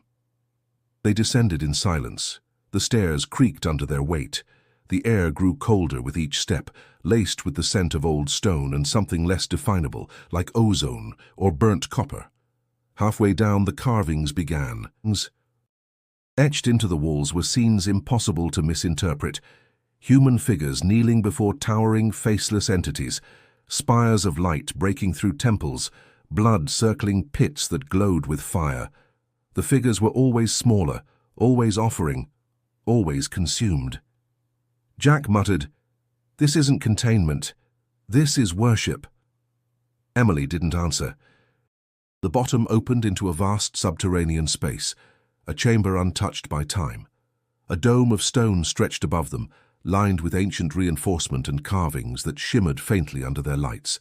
They descended in silence. The stairs creaked under their weight. The air grew colder with each step, laced with the scent of old stone and something less definable, like ozone or burnt copper. Halfway down, the carvings began. Etched into the walls were scenes impossible to misinterpret. Human figures kneeling before towering, faceless entities, spires of light breaking through temples, blood circling pits that glowed with fire. The figures were always smaller, always offering, always consumed. Jack muttered, "This isn't containment. This is worship." Emily didn't answer. The bottom opened into a vast subterranean space, a chamber untouched by time. A dome of stone stretched above them, lined with ancient reinforcement and carvings that shimmered faintly under their lights.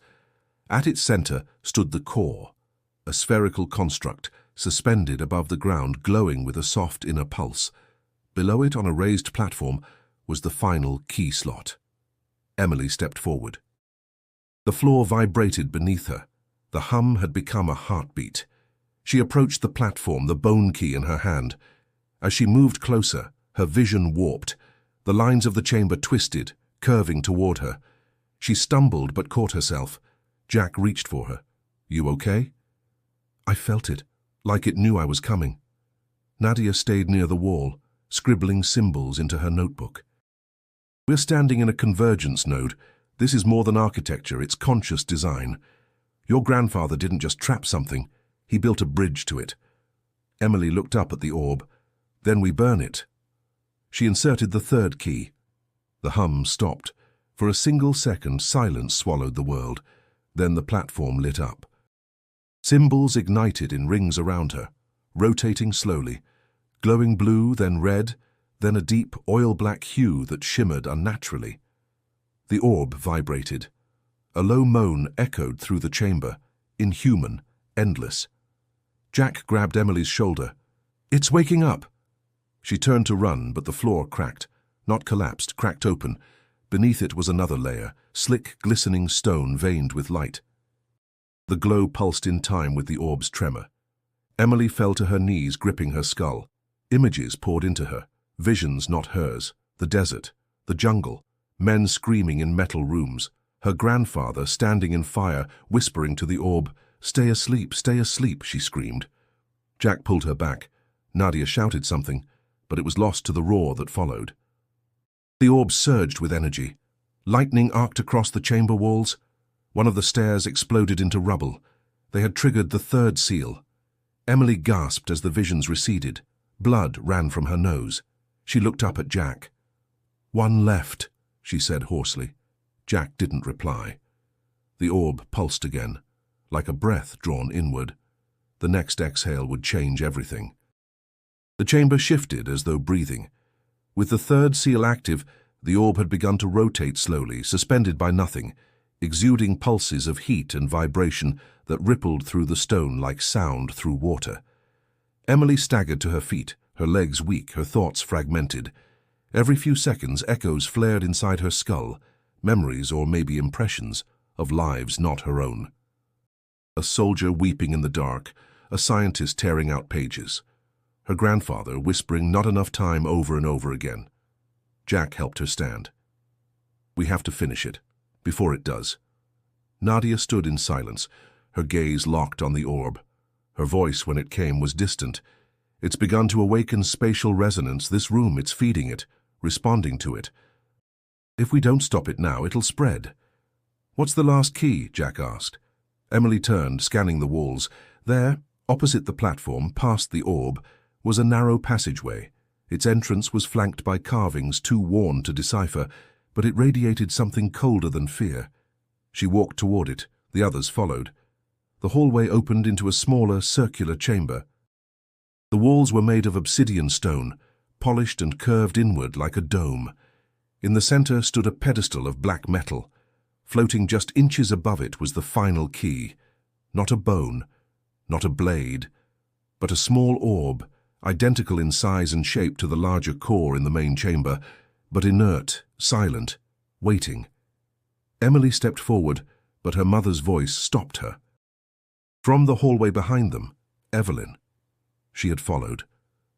At its center stood the core, a spherical construct suspended above the ground, glowing with a soft inner pulse. Below it, on a raised platform, was the final key slot. Emily stepped forward. The floor vibrated beneath her. The hum had become a heartbeat. She approached the platform, the bone key in her hand. As she moved closer, her vision warped. The lines of the chamber twisted, curving toward her. She stumbled but caught herself. Jack reached for her. "You okay?" "I felt it, like it knew I was coming." Nadia stayed near the wall, scribbling symbols into her notebook. "We're standing in a convergence node. This is more than architecture, it's conscious design. Your grandfather didn't just trap something, he built a bridge to it." Emily looked up at the orb. "Then we burn it." She inserted the third key. The hum stopped. For a single second, silence swallowed the world. Then the platform lit up. Symbols ignited in rings around her, rotating slowly, glowing blue, then red, then a deep oil-black hue that shimmered unnaturally. The orb vibrated. A low moan echoed through the chamber, inhuman, endless. Jack grabbed Emily's shoulder. "It's waking up!" She turned to run, but the floor cracked. Not collapsed, cracked open. Beneath it was another layer, slick, glistening stone veined with light. The glow pulsed in time with the orb's tremor. Emily fell to her knees, gripping her skull. Images poured into her, visions not hers. The desert, the jungle, men screaming in metal rooms. Her grandfather standing in fire, whispering to the orb. Stay asleep, she screamed. Jack pulled her back. Nadia shouted something, but it was lost to the roar that followed. The orb surged with energy. Lightning arced across the chamber walls. One of the stairs exploded into rubble. They had triggered the third seal. Emily gasped as the visions receded. Blood ran from her nose. She looked up at Jack. "One left," she said hoarsely. Jack didn't reply. The orb pulsed again, like a breath drawn inward. The next exhale would change everything. The chamber shifted as though breathing. With the third seal active, the orb had begun to rotate slowly, suspended by nothing, exuding pulses of heat and vibration that rippled through the stone like sound through water. Emily staggered to her feet, her legs weak, her thoughts fragmented. Every few seconds, echoes flared inside her skull, memories or maybe impressions of lives not her own. A soldier weeping in the dark, a scientist tearing out pages. Her grandfather whispering not enough time over and over again. Jack helped her stand. "We have to finish it, before it does." Nadia stood in silence, her gaze locked on the orb. Her voice, when it came, was distant. "It's begun to awaken spatial resonance. This room, it's feeding it, responding to it. If we don't stop it now, it'll spread." "What's the last key?" Jack asked. Emily turned, scanning the walls. There, opposite the platform, past the orb, was a narrow passageway. Its entrance was flanked by carvings too worn to decipher, but it radiated something colder than fear. She walked toward it. The others followed. The hallway opened into a smaller, circular chamber. The walls were made of obsidian stone, polished and curved inward like a dome. In the center stood a pedestal of black metal. Floating just inches above it was the final key. Not a bone, not a blade, but a small orb, identical in size and shape to the larger core in the main chamber, but inert, silent, waiting. Emily stepped forward, but her mother's voice stopped her. From the hallway behind them, Evelyn. She had followed,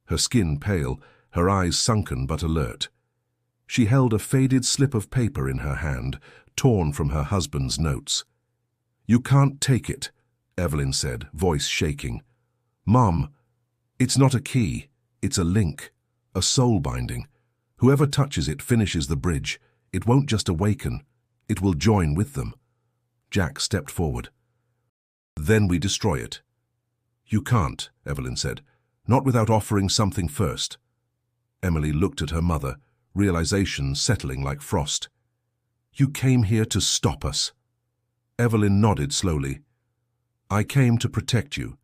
her skin pale, her eyes sunken but alert. She held a faded slip of paper in her hand, torn from her husband's notes. "You can't take it," Evelyn said, voice shaking. "Mom, it's not a key, it's a link, a soul binding. Whoever touches it finishes the bridge. It won't just awaken, it will join with them." Jack stepped forward. "Then we destroy it." "You can't," Evelyn said, "not without offering something first." Emily looked at her mother, realization settling like frost. "You came here to stop us." Evelyn nodded slowly. "I came to protect you.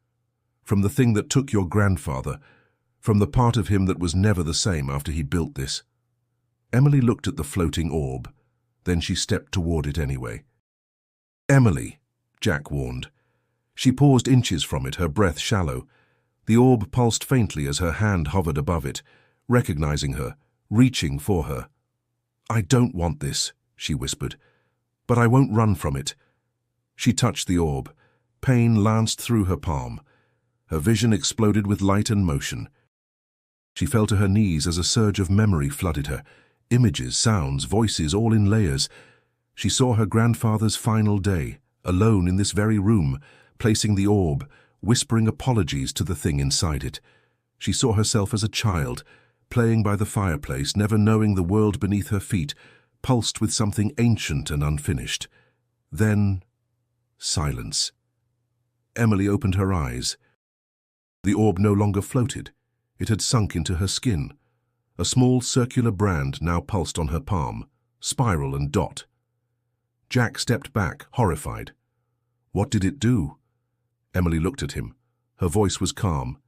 From the thing that took your grandfather, from the part of him that was never the same after he built this." Emily looked at the floating orb, then she stepped toward it anyway. "Emily," Jack warned. She paused inches from it, her breath shallow. The orb pulsed faintly as her hand hovered above it, recognizing her, reaching for her. "I don't want this," she whispered, "but I won't run from it." She touched the orb. Pain lanced through her palm. Her vision exploded with light and motion. She fell to her knees as a surge of memory flooded her. Images, sounds, voices, all in layers. She saw her grandfather's final day, alone in this very room, placing the orb, whispering apologies to the thing inside it. She saw herself as a child, playing by the fireplace, never knowing the world beneath her feet, pulsed with something ancient and unfinished. Then, silence. Emily opened her eyes. The orb no longer floated. It had sunk into her skin. A small circular brand now pulsed on her palm, spiral and dot. Jack stepped back, horrified. "What did it do?" Emily looked at him. Her voice was calm.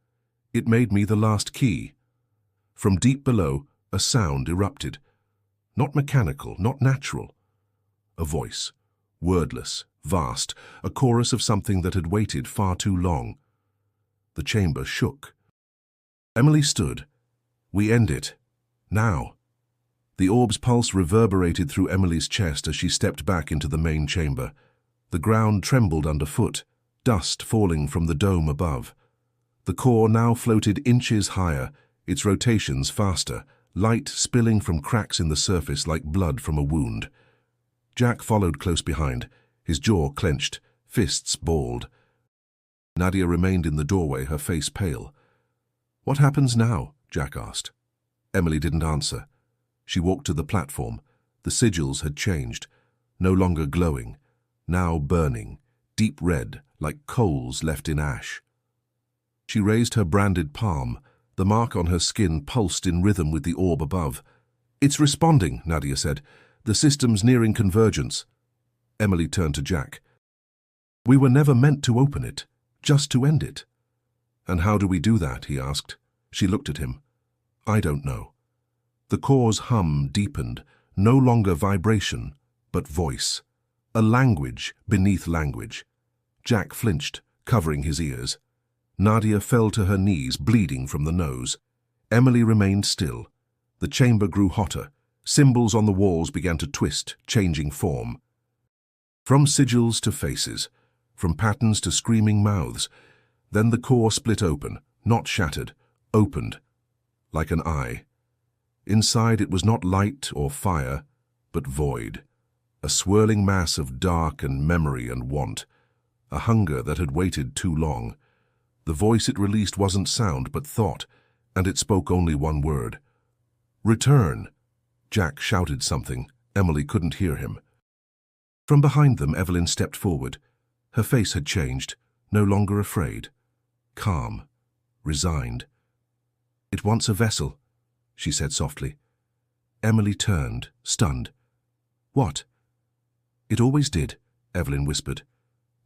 "It made me the last key." From deep below, a sound erupted. Not mechanical, not natural. A voice, wordless, vast, a chorus of something that had waited far too long. The chamber shook. Emily stood. "We end it. Now." The orb's pulse reverberated through Emily's chest as she stepped back into the main chamber. The ground trembled underfoot, dust falling from the dome above. The core now floated inches higher, its rotations faster, light spilling from cracks in the surface like blood from a wound. Jack followed close behind, his jaw clenched, fists balled. Nadia remained in the doorway, her face pale. "What happens now?" Jack asked. Emily didn't answer. She walked to the platform. The sigils had changed, no longer glowing, now burning, deep red, like coals left in ash. She raised her branded palm. The mark on her skin pulsed in rhythm with the orb above. "It's responding," Nadia said. "The system's nearing convergence." Emily turned to Jack. "We were never meant to open it, just to end it." "And how do we do that?" he asked. She looked at him. "I don't know." The core's hum deepened, no longer vibration, but voice. A language beneath language. Jack flinched, covering his ears. Nadia fell to her knees, bleeding from the nose. Emily remained still. The chamber grew hotter. Symbols on the walls began to twist, changing form. From sigils to faces, from patterns to screaming mouths. Then the core split open, not shattered, opened, like an eye. Inside it was not light or fire, but void. A swirling mass of dark and memory and want. A hunger that had waited too long. The voice it released wasn't sound, but thought, and it spoke only one word. "Return!" Jack shouted something. Emily couldn't hear him. From behind them, Evelyn stepped forward. Her face had changed, no longer afraid. Calm, resigned. "It wants a vessel," she said softly. Emily turned, stunned. "What?" "It always did," Evelyn whispered.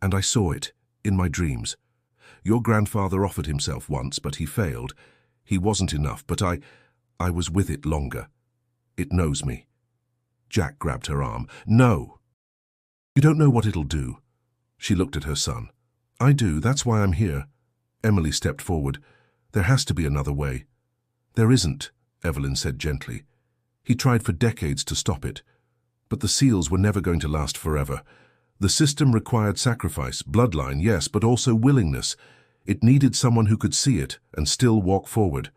"And I saw it, in my dreams. Your grandfather offered himself once, but he failed. He wasn't enough, but I was with it longer. It knows me." Jack grabbed her arm. "No! You don't know what it'll do." She looked at her son. "I do, that's why I'm here." Emily stepped forward. "There has to be another way." "There isn't," Evelyn said gently. "He tried for decades to stop it. But the seals were never going to last forever. The system required sacrifice, bloodline, yes, but also willingness. It needed someone who could see it and still walk forward."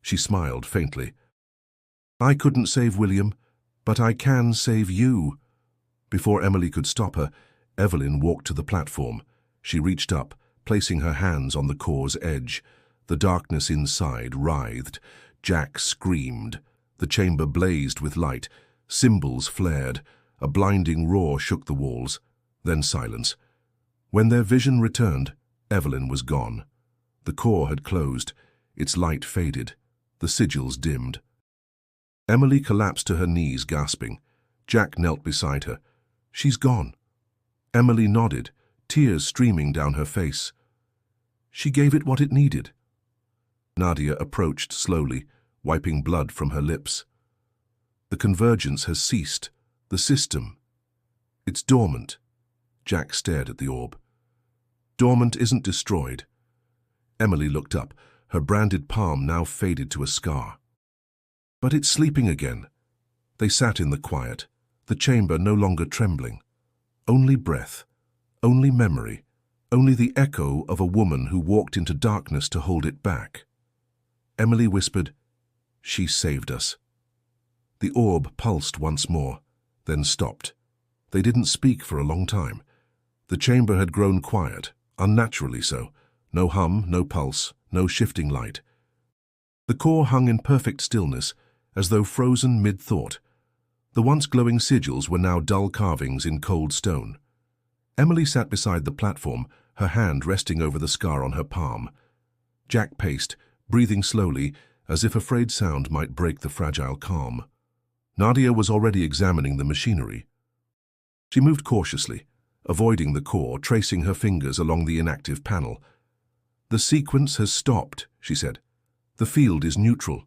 She smiled faintly. "I couldn't save William, but I can save you." Before Emily could stop her, Evelyn walked to the platform. She reached up, placing her hands on the core's edge. The darkness inside writhed. Jack screamed. The chamber blazed with light. Symbols flared. A blinding roar shook the walls. Then silence. When their vision returned, Evelyn was gone. The core had closed. Its light faded. The sigils dimmed. Emily collapsed to her knees, gasping. Jack knelt beside her. "She's gone." Emily nodded, tears streaming down her face. "She gave it what it needed." Nadia approached slowly, wiping blood from her lips. "The convergence has ceased. The system. It's dormant." Jack stared at the orb. "Dormant isn't destroyed." Emily looked up, her branded palm now faded to a scar. "But it's sleeping again." They sat in the quiet, the chamber no longer trembling. Only breath, only memory, only the echo of a woman who walked into darkness to hold it back. Emily whispered, "She saved us." The orb pulsed once more, then stopped. They didn't speak for a long time. The chamber had grown quiet, unnaturally so. No hum, no pulse, no shifting light. The core hung in perfect stillness, as though frozen mid-thought. The once glowing sigils were now dull carvings in cold stone. Emily sat beside the platform, her hand resting over the scar on her palm. Jack paced, breathing slowly, as if afraid sound might break the fragile calm. Nadia was already examining the machinery. She moved cautiously, avoiding the core, tracing her fingers along the inactive panel. "The sequence has stopped," she said. "The field is neutral.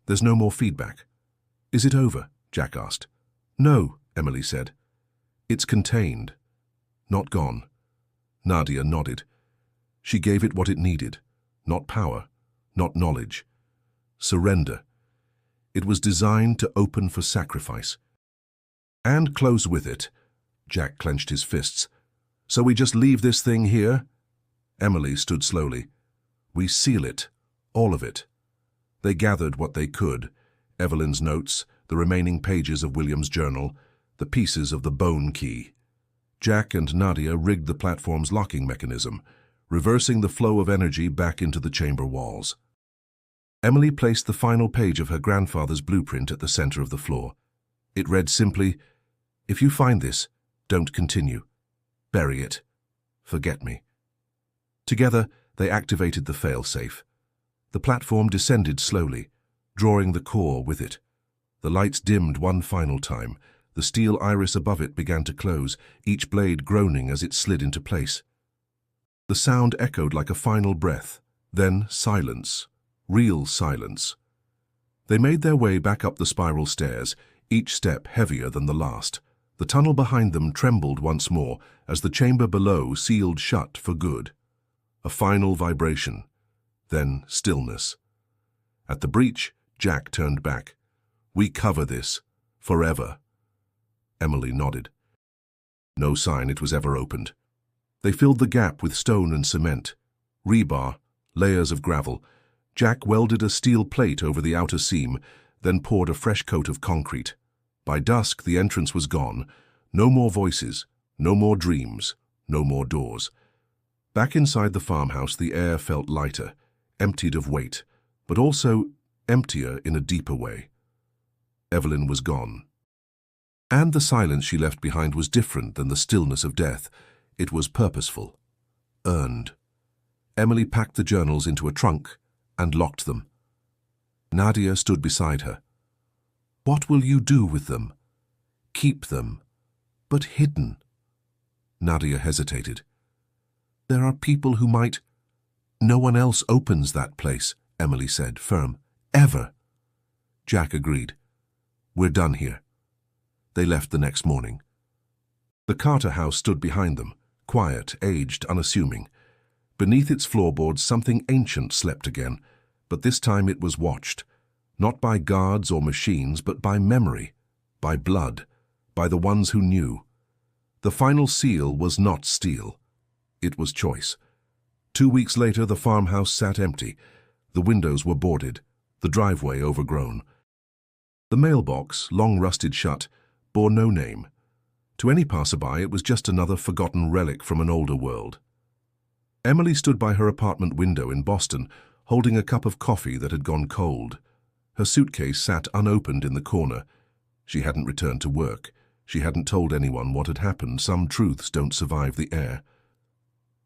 There's no more feedback." "Is it over?" Jack asked. "No," Emily said. "It's contained. Not gone." Nadia nodded. She gave it what it needed. Not power, not knowledge. Surrender. It was designed to open for sacrifice. "And close with it." Jack clenched his fists. "So we just leave this thing here?" Emily stood slowly. "We seal it. All of it." They gathered what they could. Evelyn's notes, the remaining pages of William's journal, the pieces of the bone key. Jack and Nadia rigged the platform's locking mechanism, reversing the flow of energy back into the chamber walls. Emily placed the final page of her grandfather's blueprint at the center of the floor. It read simply, "If you find this, don't continue. Bury it. Forget me." Together, they activated the failsafe. The platform descended slowly, drawing the core with it. The lights dimmed one final time. The steel iris above it began to close, each blade groaning as it slid into place. The sound echoed like a final breath, then silence, real silence. They made their way back up the spiral stairs, each step heavier than the last. The tunnel behind them trembled once more as the chamber below sealed shut for good. A final vibration, then stillness. At the breach, Jack turned back. "We cover this, forever." Emily nodded. No sign it was ever opened. They filled the gap with stone and cement, rebar, layers of gravel. Jack welded a steel plate over the outer seam, then poured a fresh coat of concrete. By dusk, the entrance was gone. No more voices, no more dreams, no more doors. Back inside the farmhouse, the air felt lighter, emptied of weight, but also emptier in a deeper way. Evelyn was gone. And the silence she left behind was different than the stillness of death. It was purposeful, earned. Emily packed the journals into a trunk and locked them. Nadia stood beside her. "What will you do with them?" "Keep them, but hidden." Nadia hesitated. "There are people who might—" "No one else opens that place," Emily said, firm. "Ever." Jack agreed. "We're done here." They left the next morning. The Carter house stood behind them, quiet, aged, unassuming. Beneath its floorboards, something ancient slept again, but this time it was watched, not by guards or machines, but by memory, by blood, by the ones who knew. The final seal was not steel. It was choice. 2 weeks later, the farmhouse sat empty. The windows were boarded, the driveway overgrown. The mailbox, long rusted shut, bore no name. To any passerby, it was just another forgotten relic from an older world. Emily stood by her apartment window in Boston, holding a cup of coffee that had gone cold. Her suitcase sat unopened in the corner. She hadn't returned to work. She hadn't told anyone what had happened. Some truths don't survive the air.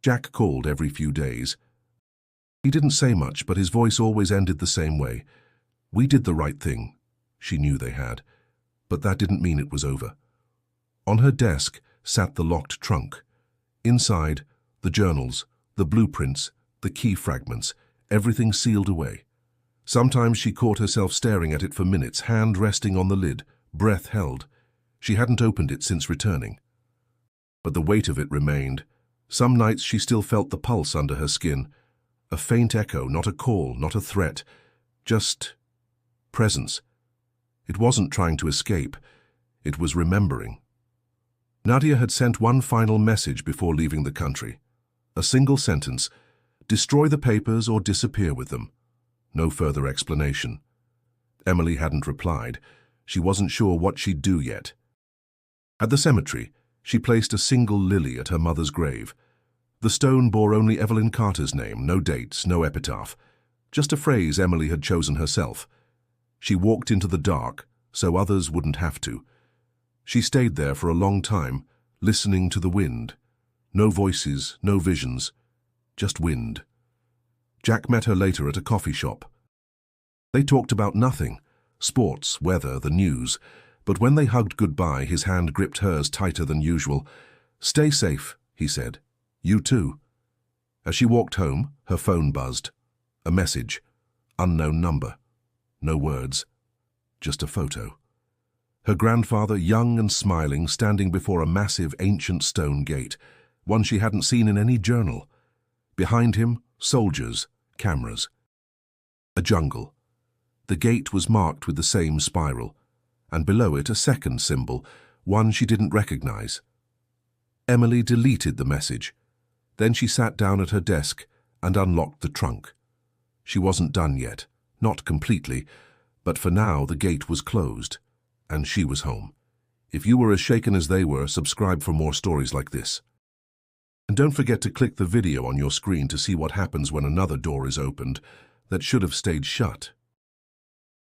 Jack called every few days. He didn't say much, but his voice always ended the same way. We did the right thing. She knew they had. But that didn't mean it was over. On her desk sat the locked trunk. Inside, the journals, the blueprints, the key fragments, everything sealed away. Sometimes she caught herself staring at it for minutes, hand resting on the lid, breath held. She hadn't opened it since returning. But the weight of it remained. Some nights she still felt the pulse under her skin. A faint echo, not a call, not a threat. Just presence. It wasn't trying to escape. It was remembering. Nadia had sent one final message before leaving the country. A single sentence: destroy the papers or disappear with them. No further explanation. Emily hadn't replied. She wasn't sure what she'd do yet. At the cemetery, she placed a single lily at her mother's grave. The stone bore only Evelyn Carter's name, no dates, no epitaph. Just a phrase Emily had chosen herself. She walked into the dark, so others wouldn't have to. She stayed there for a long time, listening to the wind. No voices, no visions, just wind. Jack met her later at a coffee shop. They talked about nothing, sports, weather, the news, but when they hugged goodbye, his hand gripped hers tighter than usual. "Stay safe," he said. "You too." As she walked home, her phone buzzed. A message. Unknown number. No words. Just a photo. Her grandfather, young and smiling, standing before a massive ancient stone gate, one she hadn't seen in any journal. Behind him, soldiers, cameras. A jungle. The gate was marked with the same spiral, and below it a second symbol, one she didn't recognize. Emily deleted the message. Then she sat down at her desk and unlocked the trunk. She wasn't done yet, not completely, but for now the gate was closed, and she was home. If you were as shaken as they were, subscribe for more stories like this. And don't forget to click the video on your screen to see what happens when another door is opened that should have stayed shut.